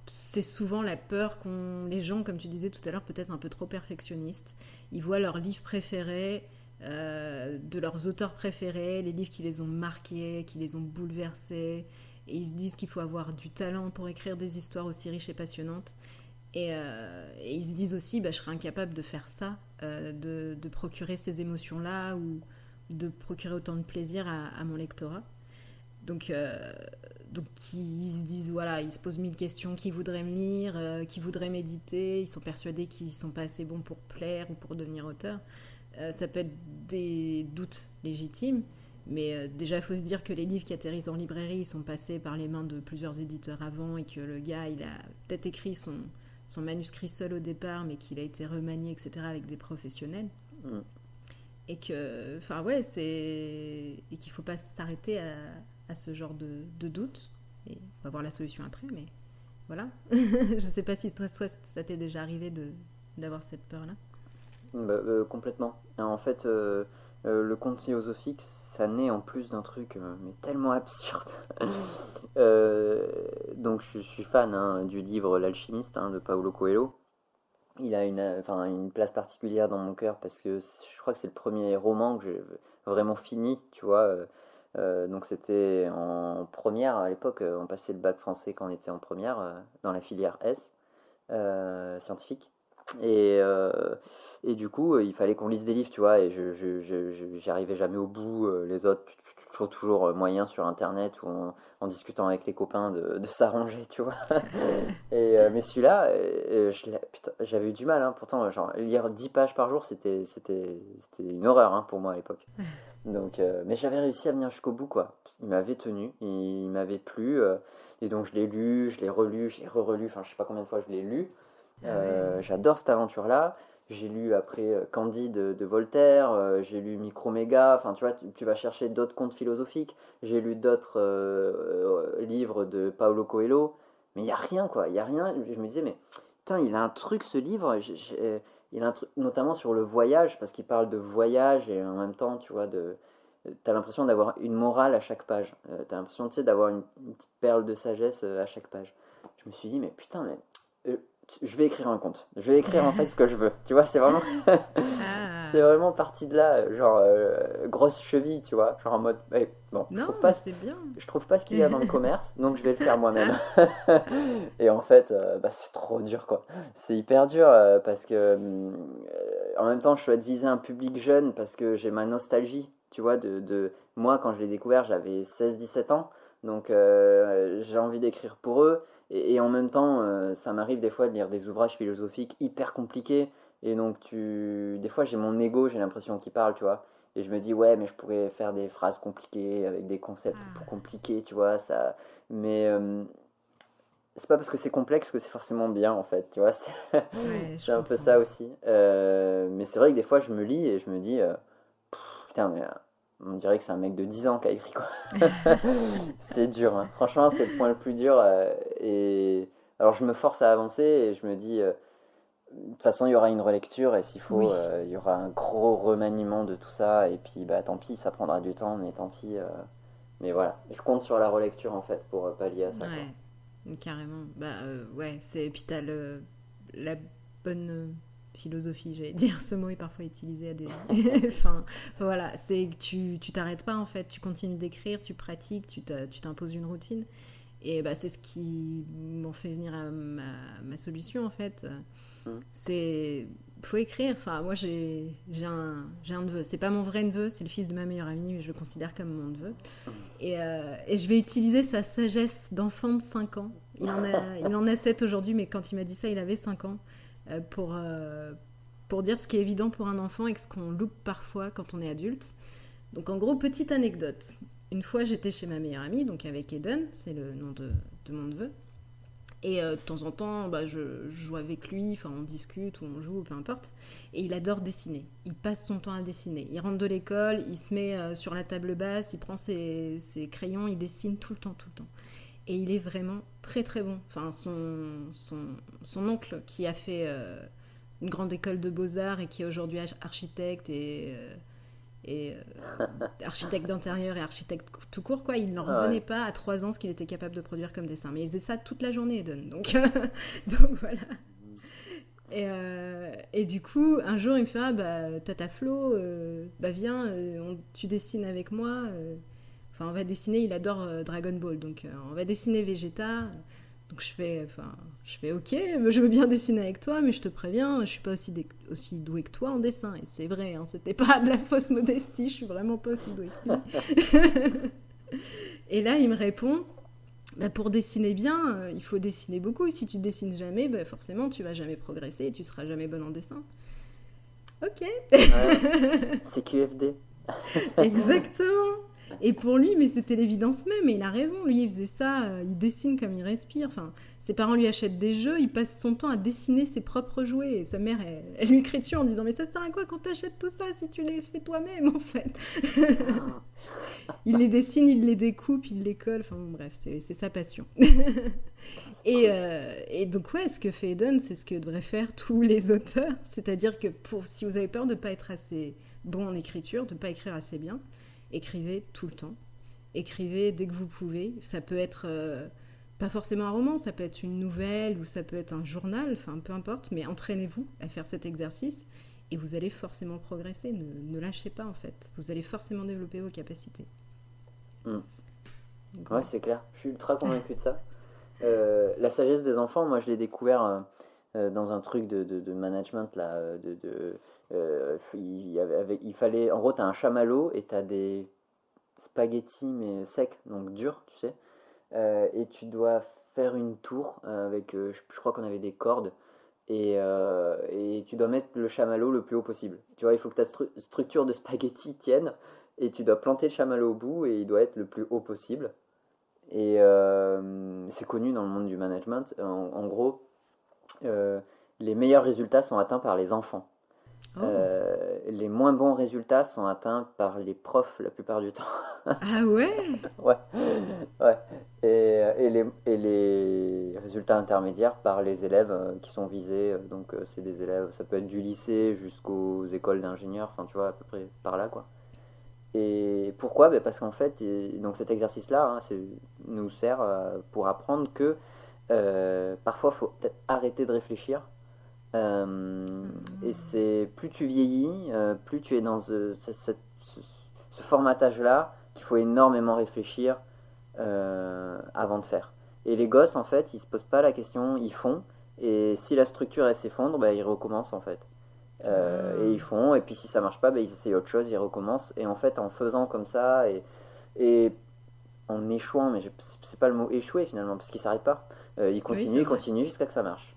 c'est souvent la peur qu'ont les gens, comme tu disais tout à l'heure, peut-être un peu trop perfectionnistes. Ils voient leurs livres préférés, de leurs auteurs préférés, les livres qui les ont marqués, qui les ont bouleversés, et ils se disent qu'il faut avoir du talent pour écrire des histoires aussi riches et passionnantes. Et ils se disent aussi, bah, je serais incapable de faire ça, de procurer ces émotions-là ou de procurer autant de plaisir à mon lectorat. Donc, donc ils se disent, voilà, ils se posent mille questions, qui voudrait me lire, qui voudrait méditer, ils sont persuadés qu'ils ne sont pas assez bons pour plaire ou pour devenir auteur. Ça peut être des doutes légitimes, mais déjà il faut se dire que les livres qui atterrissent en librairie ils sont passés par les mains de plusieurs éditeurs avant et que le gars il a peut-être écrit son manuscrit seul au départ, mais qu'il a été remanié, etc., avec des professionnels. Mm. Et que, enfin ouais, et qu'il faut pas s'arrêter à ce genre de doute. Et on va voir la solution après, mais voilà. Je sais pas si toi, soit ça t'est déjà arrivé d'avoir cette peur-là. Complètement. En fait, le conte philosophique, ça naît en plus d'un truc mais tellement absurde. Euh, donc je suis fan hein, du livre L'Alchimiste hein, de Paulo Coelho. Il a enfin, une place particulière dans mon cœur parce que je crois que c'est le premier roman que j'ai vraiment fini, tu vois. Donc c'était en première à l'époque, on passait le bac français quand on était en première dans la filière S scientifique. Et, euh, et du coup, il fallait qu'on lise des livres, tu vois, et j'y arrivais jamais au bout. Les autres, tu trouves toujours moyen sur Internet ou en discutant avec les copains de s'arranger, tu vois. Mais celui-là, putain, j'avais eu du mal, hein. Pourtant, genre, lire 10 pages par jour, c'était une horreur hein, pour moi à l'époque. Donc, mais j'avais réussi à venir jusqu'au bout, quoi. Il m'avait tenu, il m'avait plu, et donc je l'ai lu, je l'ai relu, je l'ai re-relu, enfin je sais pas combien de fois je l'ai lu. Ah ouais. J'adore cette aventure-là. J'ai lu après Candide de Voltaire, j'ai lu Microméga, enfin tu vois, tu vas chercher d'autres contes philosophiques. J'ai lu d'autres livres de Paulo Coelho, mais il n'y a rien quoi, il n'y a rien. Je me disais, mais putain, il a un truc ce livre, il a un truc notamment sur le voyage, parce qu'il parle de voyage et en même temps, tu vois, t'as l'impression d'avoir une morale à chaque page. T'as l'impression, tu sais, d'avoir une petite perle de sagesse à chaque page. Je me suis dit, mais putain, mais euh, je vais écrire un conte. Je vais écrire en fait ce que je veux. Tu vois, c'est vraiment, c'est Ah vraiment parti de là, genre grosse cheville, tu vois, genre en mode, bon, non, mais c'est bien. je trouve pas ce qu'il y a dans le commerce, donc je vais le faire moi-même. Et en fait, c'est trop dur quoi. C'est hyper dur parce que en même temps, je souhaite viser un public jeune parce que j'ai ma nostalgie, tu vois, moi, quand je l'ai découvert, j'avais 16-17 ans, donc j'ai envie d'écrire pour eux, et en même temps, ça m'arrive des fois de lire des ouvrages philosophiques hyper compliqués, et donc des fois j'ai mon ego, j'ai l'impression qu'il parle, tu vois, et je me dis, ouais, mais je pourrais faire des phrases compliquées, avec des concepts pour Ah, compliquer, tu vois, ça, mais c'est pas parce que c'est complexe que c'est forcément bien, en fait, tu vois, ouais, je c'est un peu comprends. ça aussi. Mais c'est vrai que des fois, je me lis et je me dis, putain, mais on dirait que c'est un mec de 10 ans qui a écrit, quoi. C'est dur, hein. Franchement, c'est le point le plus dur. Et alors, je me force à avancer et je me dis, de toute façon, il y aura une relecture et s'il faut, Oui, il y aura un gros remaniement de tout ça. Et puis, bah, tant pis, ça prendra du temps, mais tant pis. Mais voilà, je compte sur la relecture, en fait, pour pallier à ça, quoi. ouais, carrément. Bah ouais, c'est puis t'as la bonne philosophie, j'allais dire. Ce mot est parfois utilisé à des. Enfin, voilà, c'est que tu t'arrêtes pas en fait. Tu continues d'écrire, tu pratiques, tu t'imposes une routine. Et bah c'est ce qui m'en fait venir à ma solution en fait. Mm. C'est faut écrire. Enfin, moi j'ai un neveu. C'est pas mon vrai neveu, c'est le fils de ma meilleure amie, mais je le considère comme mon neveu. Et je vais utiliser sa sagesse d'enfant de 5 ans. Il en a 7 aujourd'hui, mais quand il m'a dit ça, il avait 5 ans. Pour dire ce qui est évident pour un enfant et ce qu'on loupe parfois quand on est adulte. Donc en gros, petite anecdote. Une fois, j'étais chez ma meilleure amie, donc avec Eden, c'est le nom de mon neveu. Et de temps en temps, bah, je joue avec lui, enfin on discute ou on joue, peu importe. Et il adore dessiner. Il passe son temps à dessiner. Il rentre de l'école, il se met sur la table basse, il prend ses crayons, il dessine tout le temps, tout le temps. Et il est vraiment très très bon. Enfin, son oncle qui a fait une grande école de beaux-arts et qui est aujourd'hui architecte et architecte d'intérieur et architecte tout court, quoi, il n'en Ah ouais. revenait pas à 3 ans ce qu'il était capable de produire comme dessin. Mais il faisait ça toute la journée, Eden. Donc voilà. Et du coup, un jour, il me fait ah, bah, Tata Flo, bah viens, tu dessines avec moi. Enfin, on va dessiner, il adore Dragon Ball, donc on va dessiner Vegeta. Donc je fais ok, je veux bien dessiner avec toi, mais je te préviens, je suis pas aussi douée que toi en dessin. Et c'est vrai, hein, c'était pas de la fausse modestie, je suis vraiment pas aussi douée que lui. Et là, il me répond, bah, pour dessiner bien, il faut dessiner beaucoup. Si tu dessines jamais, bah, forcément, tu vas jamais progresser et tu seras jamais bonne en dessin. Ok, Ouais, c'est QFD. exactement. Et pour lui, mais c'était l'évidence même, et il a raison, lui il faisait ça, il dessine comme il respire, enfin, ses parents lui achètent des jeux, il passe son temps à dessiner ses propres jouets, et sa mère, elle lui crie dessus en disant, mais ça sert à quoi quand t'achètes tout ça si tu les fais toi-même en fait. Il les dessine, il les découpe, il les colle, enfin bon, bref, c'est sa passion. C'est Et, cool. euh, et donc ouais, ce que fait Eden, c'est ce que devraient faire tous les auteurs, c'est-à-dire que si vous avez peur de ne pas être assez bon en écriture, de ne pas écrire assez bien, écrivez tout le temps. Écrivez dès que vous pouvez. Ça peut être pas forcément un roman, ça peut être une nouvelle ou ça peut être un journal, enfin peu importe, mais entraînez-vous à faire cet exercice et vous allez forcément progresser. Ne lâchez pas en fait. Vous allez forcément développer vos capacités. Mm. Donc Ouais, voilà. c'est clair. Je suis ultra convaincu de ça. La sagesse des enfants, moi, je l'ai découvert dans un truc de management là. Il fallait, en gros, t'as un chamallow et t'as des spaghettis mais secs, donc durs, tu sais. Et tu dois faire une tour avec, je crois qu'on avait des cordes. Et tu dois mettre le chamallow le plus haut possible. Tu vois, il faut que ta structure de spaghetti tienne. Et tu dois planter le chamallow au bout et il doit être le plus haut possible. Et c'est connu dans le monde du management. En gros, euh, les meilleurs résultats sont atteints par les enfants. Oh. Les moins bons résultats sont atteints par les profs la plupart du temps. Ah ouais. Ouais, ouais. Et les résultats intermédiaires par les élèves qui sont visés. Donc c'est des élèves, ça peut être du lycée jusqu'aux écoles d'ingénieurs, enfin tu vois, à peu près par là quoi. Et pourquoi? Ben, parce qu'en fait, donc cet exercice-là nous sert pour apprendre que parfois il faut peut-être arrêter de réfléchir. Et c'est plus tu vieillis, plus tu es dans ce formatage-là qu'il faut énormément réfléchir avant de faire. Et les gosses, en fait, ils se posent pas la question, ils font. Et si la structure elle s'effondre, ben, ils recommencent en fait. Ah. Et ils font, et puis si ça marche pas, ils essayent autre chose, ils recommencent. Et en fait, en faisant comme ça, et en échouant, mais c'est pas le mot échouer finalement, parce qu'ils s'arrêtent pas. Oui, c'est Ils vrai. continuent jusqu'à que ça marche.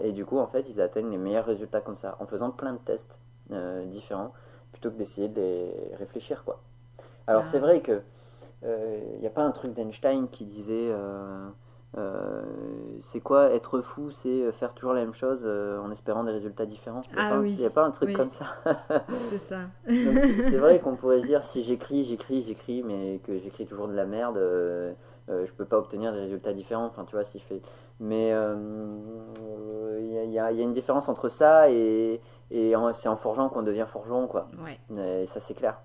Et du coup, en fait, ils atteignent les meilleurs résultats comme ça, en faisant plein de tests différents, plutôt que d'essayer de les réfléchir, quoi. Alors c'est Ah. vrai que il n'y a pas un truc d'Einstein qui disait euh, c'est quoi être fou, c'est faire toujours la même chose en espérant des résultats différents. Ah Y a oui, pas un truc oui, comme ça. c'est ça. Donc c'est vrai qu'on pourrait se dire si j'écris, mais que j'écris toujours de la merde, je peux pas obtenir des résultats différents. Enfin, tu vois, si je fais. Mais il y a une différence entre ça c'est en forgeant qu'on devient forgeron, quoi. Ouais, Et ça, c'est clair.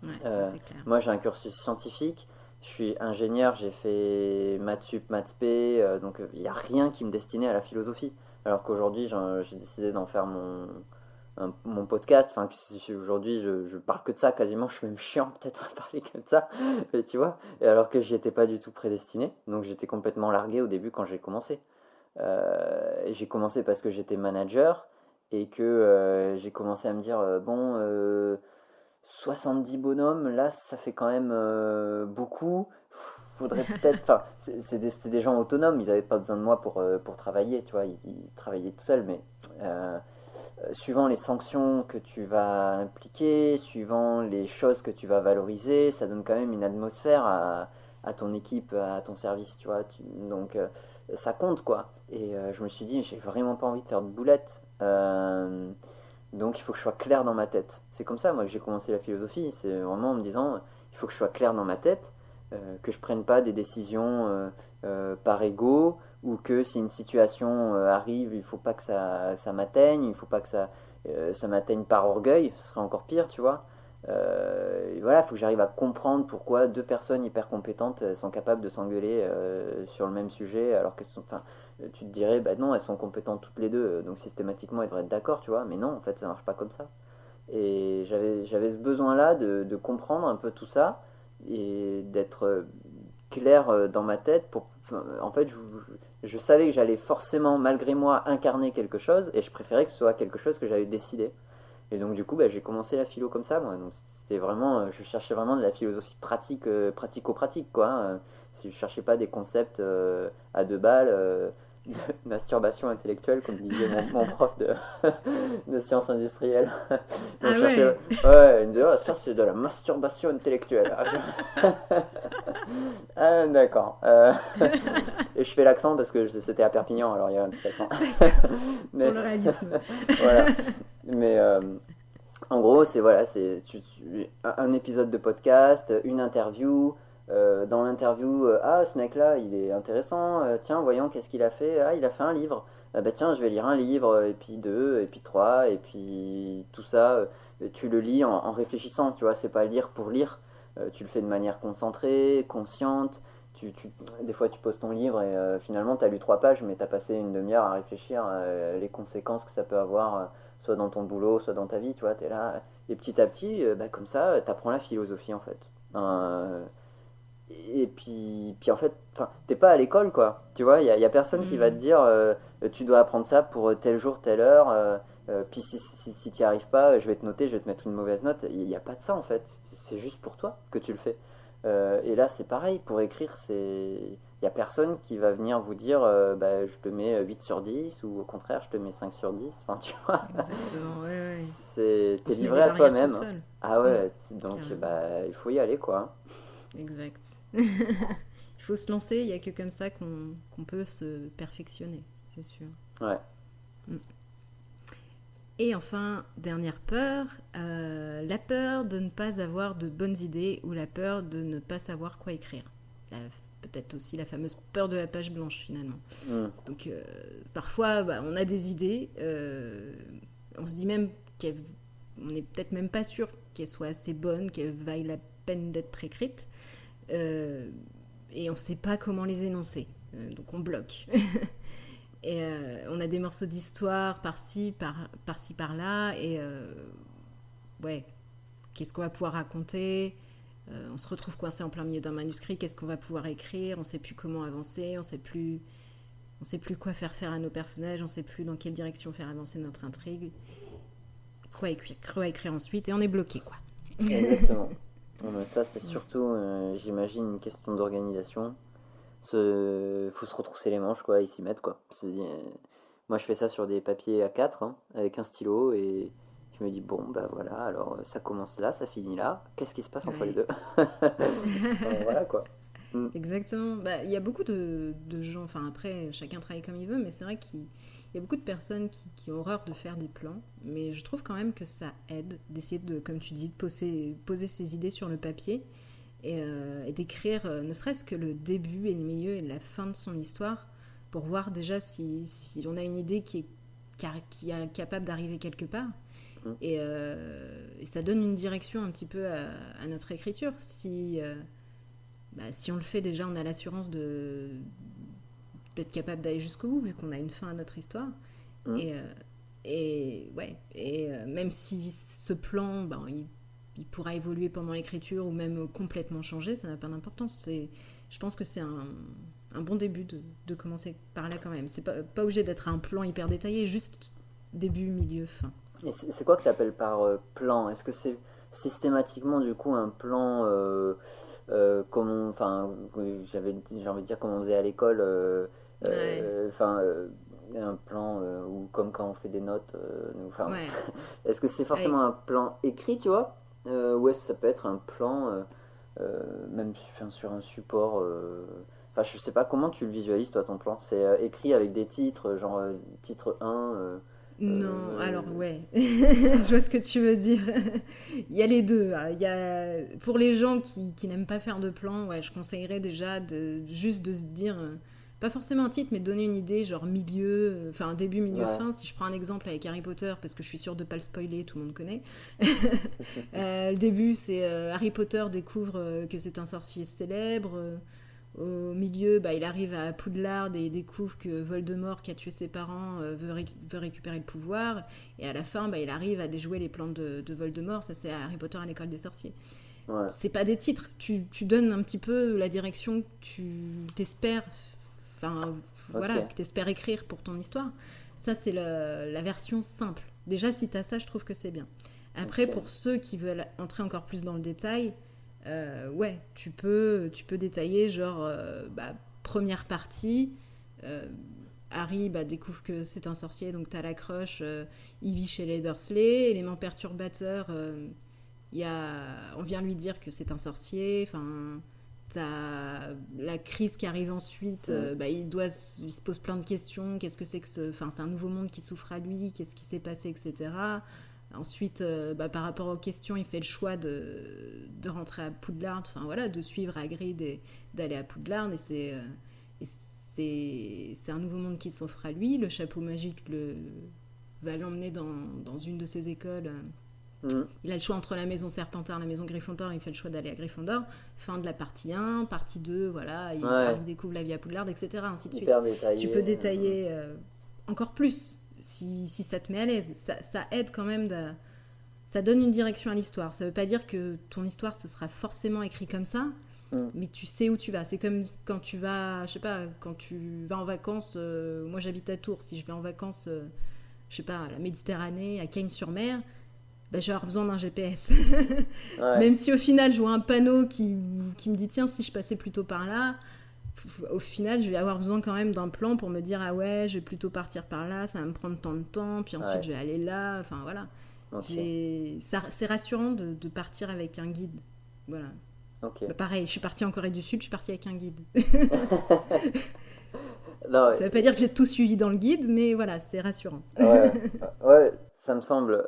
ouais, ça Euh, c'est clair. Moi, j'ai un cursus scientifique. Je suis ingénieur, j'ai fait maths sup, maths spé, donc il n'y a rien qui me destinait à la philosophie. Alors qu'aujourd'hui, j'ai décidé d'en faire mon podcast. Enfin, aujourd'hui, je parle que de ça quasiment. Je suis même chiant peut-être à parler que de ça. Et tu vois, et alors que j'y étais pas du tout prédestiné. Donc j'étais complètement largué au début quand j'ai commencé. Et j'ai commencé parce que j'étais manager et que j'ai commencé à me dire bon, 70 bonhommes, là, ça fait quand même beaucoup. Faudrait peut-être. Enfin, c'était des gens autonomes, ils n'avaient pas besoin de moi pour travailler, tu vois, ils travaillaient tout seuls, mais suivant les sanctions que tu vas impliquer, suivant les choses que tu vas valoriser, ça donne quand même une atmosphère à ton équipe, à ton service, tu vois. Donc ça compte, quoi. Et je me suis dit, j'ai vraiment pas envie de faire de boulettes. Donc il faut que je sois clair dans ma tête. C'est comme ça, moi, que j'ai commencé la philosophie. C'est vraiment en me disant, il faut que je sois clair dans ma tête, que je prenne pas des décisions par ego, ou que si une situation arrive, il faut pas que ça m'atteigne, il faut pas que ça m'atteigne par orgueil, ce serait encore pire, tu vois. Et voilà, il faut que j'arrive à comprendre pourquoi deux personnes hyper compétentes sont capables de s'engueuler sur le même sujet alors qu'elles sont. Enfin, tu te dirais, bah non, elles sont compétentes toutes les deux, donc systématiquement elles devraient être d'accord, tu vois, mais non, en fait, ça marche pas comme ça. Et j'avais ce besoin-là de comprendre un peu tout ça et d'être clair dans ma tête pour. En fait, je savais que j'allais forcément, malgré moi, incarner quelque chose et je préférais que ce soit quelque chose que j'avais décidé. Et donc, du coup, bah, j'ai commencé la philo comme ça, moi. Donc, c'était vraiment, je cherchais vraiment de la philosophie pratique, pratico-pratique, quoi. Hein. Si je cherchais pas des concepts à deux balles, de masturbation intellectuelle, comme disait mon prof de sciences industrielles. Donc, Ah je cherchais, ouais. ouais, il me disait, oh, ça c'est de la masturbation intellectuelle. Ah, d'accord. Et je fais l'accent parce que c'était à Perpignan, alors il y a un petit accent. D'accord, pour Mais le réalisme. voilà. Mais en gros, c'est voilà, un épisode de podcast, une interview. Dans l'interview, ah, ce mec-là, il est intéressant. Tiens, voyons, qu'est-ce qu'il a fait? Ah, il a fait un livre. Ah, bah tiens, je vais lire un livre, et puis deux, et puis trois, et puis tout ça. Tu le lis en réfléchissant, tu vois, c'est pas lire pour lire. Tu le fais de manière concentrée, consciente. Des fois, tu poses ton livre et finalement, tu as lu trois pages, mais tu as passé une demi-heure à réfléchir les conséquences que ça peut avoir, soit dans ton boulot, soit dans ta vie, tu vois, tu es là. Et petit à petit, bah, comme ça, tu apprends la philosophie, en fait. Et puis en fait, t'es pas à l'école, quoi. Tu vois, y a personne qui va te Hmm, dire tu dois apprendre ça pour tel jour, telle heure. Puis si t'y arrives pas, je vais te noter, je vais te mettre une mauvaise note. Il n'y a pas de ça, en fait. C'est juste pour toi que tu le fais. Et là, c'est pareil. Pour écrire, il y a personne qui va venir vous dire bah, je te mets 8 sur 10 ou au contraire, je te mets 5 sur 10. Enfin, tu vois, exactement, ouais, ouais. On t'es se met des livré à barrières tout toi-même. seul. Ah Hmm, ouais, donc carrément, bah, il faut y aller, quoi. exact. Il faut se lancer, il n'y a que comme ça qu'on peut se perfectionner, c'est sûr. Ouais. Hmm. Et enfin, dernière peur, la peur de ne pas avoir de bonnes idées ou la peur de ne pas savoir quoi écrire. La- Peut-être aussi la fameuse peur de la page blanche finalement. Hmm. Donc parfois bah, on a des idées, on se dit même on n'est peut-être même pas sûr qu'elles soient assez bonnes, qu'elles vaillent la peine d'être écrites, euh, et on ne sait pas comment les énoncer. Donc on bloque. Et on a des morceaux d'histoire par-ci, par-ci, par-là, et ouais, qu'est-ce qu'on va pouvoir raconter. On se retrouve coincé en plein milieu d'un manuscrit, qu'est-ce qu'on va pouvoir écrire, on ne sait plus comment avancer, on sait plus quoi faire à nos personnages, on ne sait plus dans quelle direction faire avancer notre intrigue. quoi écrire ensuite et on est bloqué, quoi. Exactement. Non, mais ça, c'est surtout, j'imagine, une question d'organisation. Faut se retrousser les manches, quoi, et s'y mettre, quoi. Moi, je fais ça sur des papiers A4, hein, avec un stylo, et je me dis, bon, bah voilà, alors ça commence là, ça finit là. Qu'est-ce qui se passe entre les Ouais. deux? Voilà, quoi. Mm. Exactement. Bah, il y a beaucoup de gens, enfin après, chacun travaille comme il veut, mais c'est vrai qu'il y a beaucoup de personnes qui ont horreur de faire des plans, mais je trouve quand même que ça aide d'essayer de, comme tu dis, de poser ses idées sur le papier et d'écrire ne serait-ce que le début et le milieu et la fin de son histoire pour voir déjà si on a une idée qui est capable d'arriver quelque part. Mm. Et ça donne une direction un petit peu à notre écriture. Si on le fait déjà, on a l'assurance d'être capable d'aller jusqu'au bout, vu qu'on a une fin à notre histoire. Mm. Et, euh, même si ce plan, il pourra évoluer pendant l'écriture ou même complètement changer, ça n'a pas d'importance. Je pense que c'est un bon début de commencer par là quand même. C'est pas obligé d'être un plan hyper détaillé, juste début, milieu, fin. Et c'est quoi que tu appelles par plan? Est-ce que c'est systématiquement, du coup, un plan enfin, j'ai envie de dire comme on faisait à l'école, Ouais, enfin, un plan ou comme quand on fait des notes, enfin, ouais. est-ce que c'est forcément Avec, un plan écrit, tu vois, ou est-ce que ça peut être un plan même sur un support, enfin, je sais pas comment tu le visualises toi ton plan. C'est écrit avec des titres, genre titre 1. Non, euh, alors ouais, je vois ce que tu veux dire. Il y a les deux, hein. Pour les gens qui n'aiment pas faire de plan, ouais, je conseillerais déjà juste de se dire, pas forcément un titre, mais donner une idée, genre milieu, enfin début, milieu, ouais. fin. Si je prends un exemple avec Harry Potter, parce que je suis sûre de pas le spoiler, tout le monde connaît. Le début, c'est Harry Potter découvre que c'est un sorcier célèbre. Au milieu, il arrive à Poudlard et il découvre que Voldemort, qui a tué ses parents, veut récupérer le pouvoir. Et à la fin, il arrive à déjouer les plans de Voldemort. Ça, c'est Harry Potter à l'école des sorciers. Ouais. C'est pas des titres. Tu donnes un petit peu la direction que tu t'espères, enfin, Ok. voilà, que t'espères écrire pour ton histoire. Ça, c'est la version simple. Déjà, si t'as ça, je trouve que c'est bien. Après, Ok. pour ceux qui veulent entrer encore plus dans le détail, ouais, tu peux détailler, genre, première partie, euh, Harry découvre que c'est un sorcier, donc t'as l'accroche, il vit chez les Dursley, élément perturbateur, on vient lui dire que c'est un sorcier, enfin, t'as la crise qui arrive ensuite, Mm. il se pose plein de questions, qu'est-ce que c'est que enfin, c'est un nouveau monde qui s'offre à lui, qu'est-ce qui s'est passé, etc. Ensuite, par rapport aux questions, il fait le choix de rentrer à Poudlard, enfin voilà, de suivre Hagrid et d'aller à Poudlard. Et c'est un nouveau monde qui s'offre à lui. Le chapeau magique va l'emmener dans une de ses écoles. Mm. Il a le choix entre la maison Serpentard et la maison Gryffondor. Il fait le choix d'aller à Gryffondor. Fin de la partie 1, partie 2, voilà. Ouais. Harry découvre la vie à Poudlard, etc. Ainsi de suite. Hyper Tu détaillé. peux détailler encore plus si ça te met à l'aise. Ça aide quand même ça donne une direction à l'histoire. Ça veut pas dire que ton histoire ce sera forcément écrit comme ça, Mm. mais tu sais où tu vas. C'est comme quand tu vas, je sais pas, quand tu vas en vacances. Moi j'habite à Tours. Si je vais en vacances, je sais pas, à la Méditerranée, à Cagnes-sur-Mer, je vais avoir besoin d'un GPS. Ouais. Même si au final je vois un panneau qui me dit tiens si je passais plutôt par là, au final je vais avoir besoin quand même d'un plan pour me dire ah ouais je vais plutôt partir par là, ça va me prendre tant de temps, puis ensuite Ouais. je vais aller là, enfin voilà. Ok. C'est rassurant de partir avec un guide. Voilà. Ok. Pareil, je suis partie en Corée du Sud, je suis partie avec un guide. Non, Ça veut pas dire que j'ai tout suivi dans le guide, mais voilà, c'est rassurant. ouais, ouais, ça me semble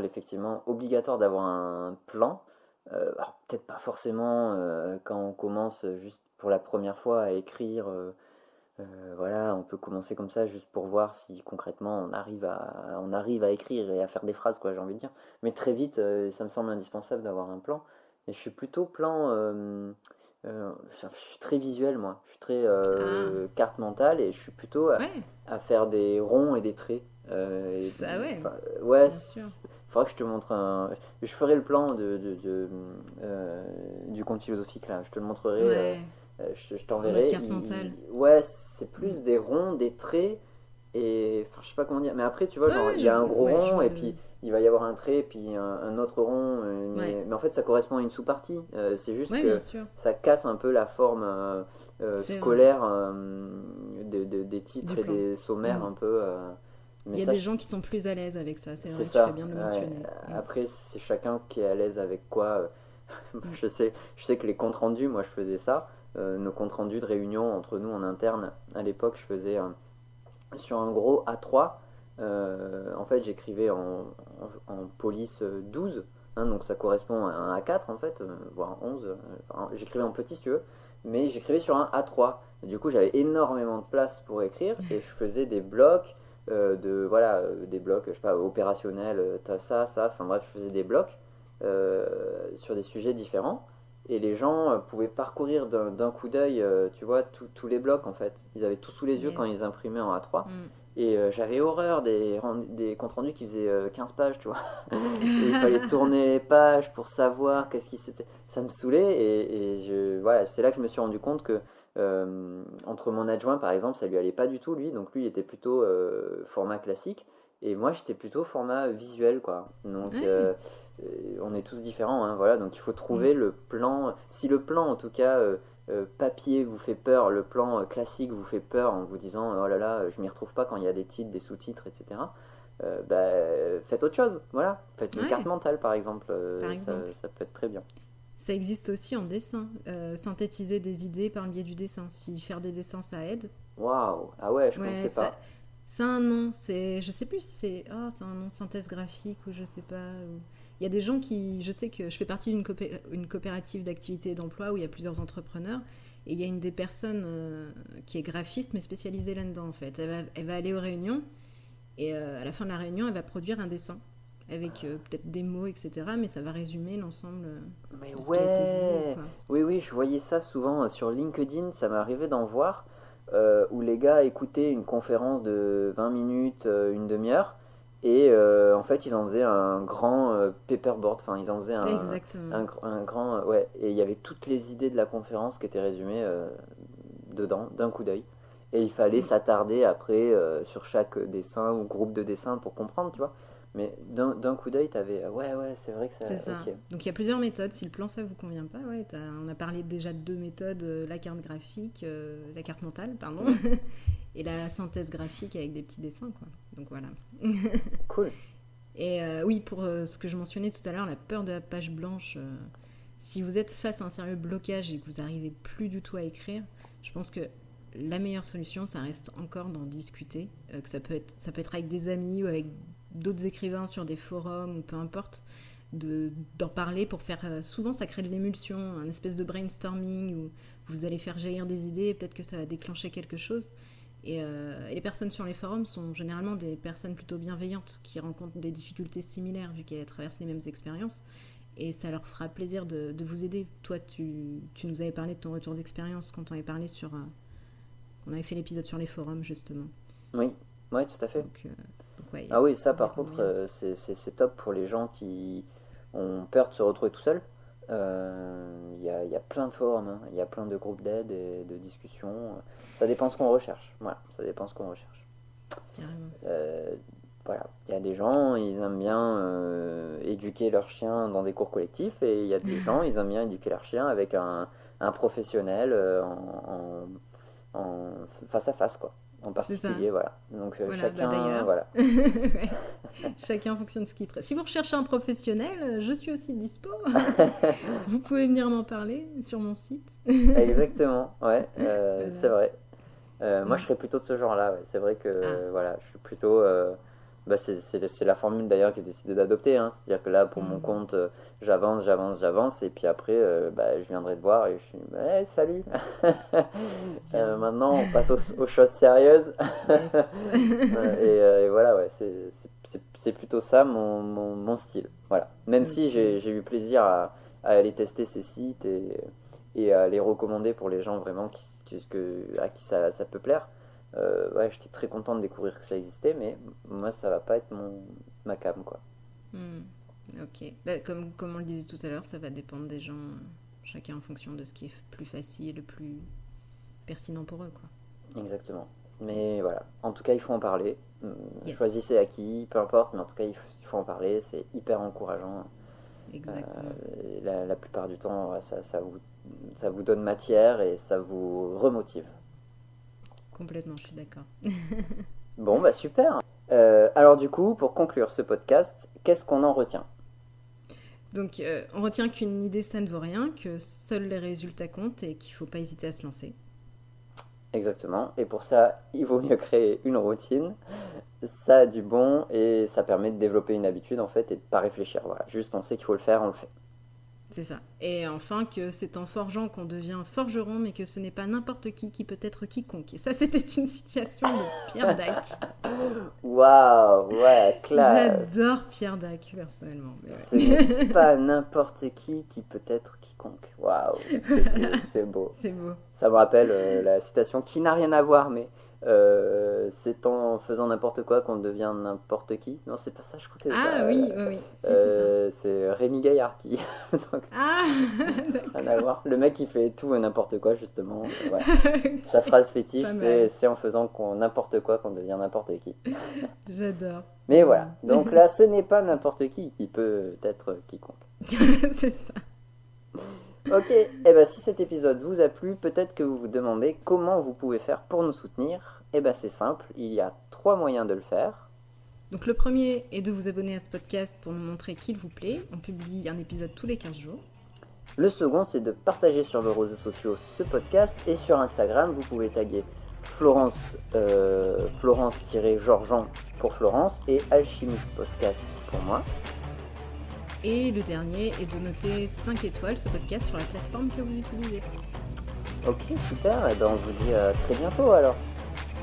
effectivement obligatoire d'avoir un plan. Alors peut-être pas forcément quand on commence juste pour la première fois à écrire. Voilà, on peut commencer comme ça juste pour voir si concrètement on arrive à écrire et à faire des phrases, quoi, j'ai envie de dire. Mais très vite, ça me semble indispensable d'avoir un plan. Et je suis plutôt plan. Je suis très visuel, moi. Je suis très Ah, carte mentale et je suis plutôt ouais, à faire des ronds et des traits. ça ouais, Enfin, ouais, bien sûr. faudra que je te montre un. Je ferai le plan du conte philosophique là. Je te le montrerai. Ouais, Je en mode t'enverrai. carte mentale. Ouais, c'est Mm. plus des ronds, des traits. Et enfin, je sais pas comment dire, mais après, tu vois, Ouais, genre, ouais, il y a un gros je rond vois et le. puis il va y avoir un trait, puis un autre rond, Ouais, mais en fait, ça correspond à une sous-partie. C'est juste ouais, bien que sûr, ça casse un peu la forme c'est vrai. scolaire des Du titres et plan. des sommaires Mm. un peu. Mais Il y a ça, des gens qui sont plus à l'aise avec ça, c'est c'est vrai, tu fais ça. bien de le Ouais. mentionner. Mm. Après, c'est chacun qui est à l'aise avec quoi. Mm. Je sais que les comptes rendus, moi, je faisais ça. Nos comptes rendus de réunion entre nous en interne, à l'époque, je faisais sur un gros A3. En fait, j'écrivais en police 12, hein, donc ça correspond à un A4 en fait, voire 11. Enfin, j'écrivais en petit si tu veux, mais j'écrivais sur un A3. Et du coup, j'avais énormément de place pour écrire et je faisais des blocs des blocs, je sais pas, opérationnels, t'as ça, enfin bref, je faisais des blocs sur des sujets différents. Et les gens pouvaient parcourir d'un coup d'œil, tu vois, tous les blocs en fait. Ils avaient tout sous les yeux quand ils Yes. imprimaient en A3. Mm. Et j'avais horreur des comptes rendus qui faisaient 15 pages, tu vois. Et il fallait tourner les pages pour savoir qu'est-ce qui s'était. Ça me saoulait voilà, c'est là que je me suis rendu compte que entre mon adjoint par exemple, ça lui allait pas du tout lui. Donc lui il était plutôt format classique. Et moi j'étais plutôt format visuel, quoi. Donc Ouais. on est tous différents, hein, voilà. Donc il faut Mm. trouver le plan. Si le plan en tout cas papier vous fait peur, le plan classique vous fait peur en vous disant oh là là, je m'y retrouve pas quand il y a des titres, des sous-titres, etc. Faites autre chose, voilà. Faites une carte Ouais, mentale par exemple, par exemple. ça peut être très bien. Ça existe aussi en dessin. Synthétiser des idées par le biais du dessin. Si faire des dessins, ça aide. Waouh, ah ouais, je Ouais, connaissais ça, pas. c'est un nom. Je sais plus si c'est un nom de synthèse graphique ou je sais pas. Il y a des gens qui, je sais que je fais partie une coopérative d'activité et d'emploi où il y a plusieurs entrepreneurs. Et il y a une des personnes qui est graphiste mais spécialisée là-dedans en fait. Elle va aller aux réunions et à la fin de la réunion, elle va produire un dessin avec peut-être des mots, etc. Mais ça va résumer l'ensemble Mais de ce qui a été dit, ouais, quoi. oui, oui, je voyais ça souvent sur LinkedIn, ça m'arrivait d'en voir, où les gars écoutaient une conférence de 20 minutes, une demi-heure, et en fait ils en faisaient un grand paperboard, enfin ils en faisaient Exactement. un grand, ouais, et il y avait toutes les idées de la conférence qui étaient résumées dedans, d'un coup d'œil. Et il fallait Mm. s'attarder après sur chaque dessin ou groupe de dessins pour comprendre, tu vois. Mais d'un coup d'œil, t'avais, ouais, ouais, c'est vrai que ça, C'est ça. ok. Donc il y a plusieurs méthodes. Si le plan ça vous convient pas, ouais, on a parlé déjà de deux méthodes la carte graphique, la carte mentale, pardon, Mm, et la synthèse graphique avec des petits dessins, quoi. Donc voilà. cool. Et oui, pour ce que je mentionnais tout à l'heure, la peur de la page blanche. Si vous êtes face à un sérieux blocage et que vous n'arrivez plus du tout à écrire, je pense que la meilleure solution, ça reste encore d'en discuter. Que ça peut être avec des amis ou avec d'autres écrivains sur des forums ou peu importe, d'en parler pour faire. Souvent, ça crée de l'émulsion, un espèce de brainstorming où vous allez faire jaillir des idées et peut-être que ça va déclencher quelque chose. Et les personnes sur les forums sont généralement des personnes plutôt bienveillantes qui rencontrent des difficultés similaires vu qu'elles traversent les mêmes expériences. Et ça leur fera plaisir de vous aider. Toi, tu nous avais parlé de ton retour d'expérience quand on avait parlé sur. On avait fait l'épisode sur les forums justement. Oui, ouais, tout à fait. Donc, donc ouais, il y a Ah oui, ça par complètement contre, moyen. c'est top pour les gens qui ont peur de se retrouver tout seuls. Il y a plein de forums, hein. Il y a plein de groupes d'aide et de discussions. Ça dépend ce qu'on recherche. Voilà, ça dépend ce qu'on recherche. Carrément. Euh, voilà, il y a des gens, ils aiment bien éduquer leurs chiens dans des cours collectifs et il y a des gens, ils aiment bien éduquer leurs chiens avec un professionnel en face à face, quoi, en C'est ça. particulier, voilà. Donc Voilà, bah chacun, d'ailleurs, voilà. ouais. Chacun fonctionne ce qu'il préfère. Si vous recherchez un professionnel, je suis aussi dispo. Vous pouvez venir m'en parler sur mon site. Exactement, ouais, c'est Voilà. vrai. Moi, je Mm. serais plutôt de ce genre-là, ouais. C'est vrai Ah. que voilà, je suis plutôt. C'est la formule d'ailleurs que j'ai décidé d'adopter, hein. C'est-à-dire que là, pour mon Mm. compte, j'avance, et puis après, je viendrai te voir et je suis. Salut. Bien. Maintenant, on passe aux choses sérieuses. Yes. Et voilà, ouais, c'est plutôt ça mon style. Voilà. Même si Ok. j'ai eu plaisir à aller tester ces sites et à les recommander pour les gens vraiment à qui ça peut plaire. Ouais, j'étais très content de découvrir que ça existait, mais moi, ça va pas être ma cam, quoi. Mm. Ok. Bah, comme on le disait tout à l'heure, ça va dépendre des gens, chacun en fonction de ce qui est plus facile, le plus pertinent pour eux, quoi. Exactement. Mais voilà, en tout cas, il faut en parler. Yes. Choisissez à qui, peu importe, mais en tout cas, il faut en parler. C'est hyper encourageant. Exactement. La plupart du temps, ouais, ça vous donne matière et ça vous remotive. Complètement, je suis d'accord. Bon, bah super. Alors du coup, pour conclure ce podcast, qu'est-ce qu'on en retient? Donc, on retient qu'une idée, ça ne vaut rien, que seuls les résultats comptent et qu'il ne faut pas hésiter à se lancer. Exactement. Et pour ça, il vaut mieux créer une routine. Ça a du bon et ça permet de développer une habitude en fait et de pas réfléchir. Voilà, juste on sait qu'il faut le faire, on le fait. C'est ça. Et enfin, que c'est en forgeant qu'on devient forgeron, mais que ce n'est pas n'importe qui peut être quiconque. Et ça, c'était une citation de Pierre Dac. Waouh, ouais, classe. J'adore Pierre Dac, personnellement. Mais Ce n'est pas n'importe qui peut être quiconque. Waouh, c'est beau. C'est beau. Ça me rappelle la citation qui n'a rien à voir, mais c'est en faisant n'importe quoi qu'on devient n'importe qui. Non, c'est pas ça, je crois que c'est ça. Oui. Si, c'est ça. C'est Rémi Gaillard qui. Donc, Ah, rien à voir. Le mec, il fait tout et n'importe quoi, justement. Ouais. Ok. Sa phrase fétiche, Pas mal. c'est en faisant n'importe quoi qu'on devient n'importe qui. J'adore. Mais voilà. Donc là, ce n'est pas n'importe qui peut être quiconque. C'est ça. Ok, et ben si cet épisode vous a plu, peut-être que vous vous demandez comment vous pouvez faire pour nous soutenir. Et ben c'est simple, il y a 3 moyens de le faire. Donc le premier est de vous abonner à ce podcast pour nous montrer qu'il vous plaît. On publie un épisode tous les 15 jours. Le second, c'est de partager sur vos réseaux sociaux ce podcast. Et sur Instagram, vous pouvez taguer Florence-Georgean pour Florence et Alchimiste Podcast pour moi. Et le dernier est de noter 5 étoiles ce podcast sur la plateforme que vous utilisez. Ok, super, et ben on vous dit à très bientôt alors.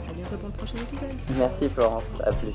À bientôt pour le prochain épisode. Merci Florence, à plus.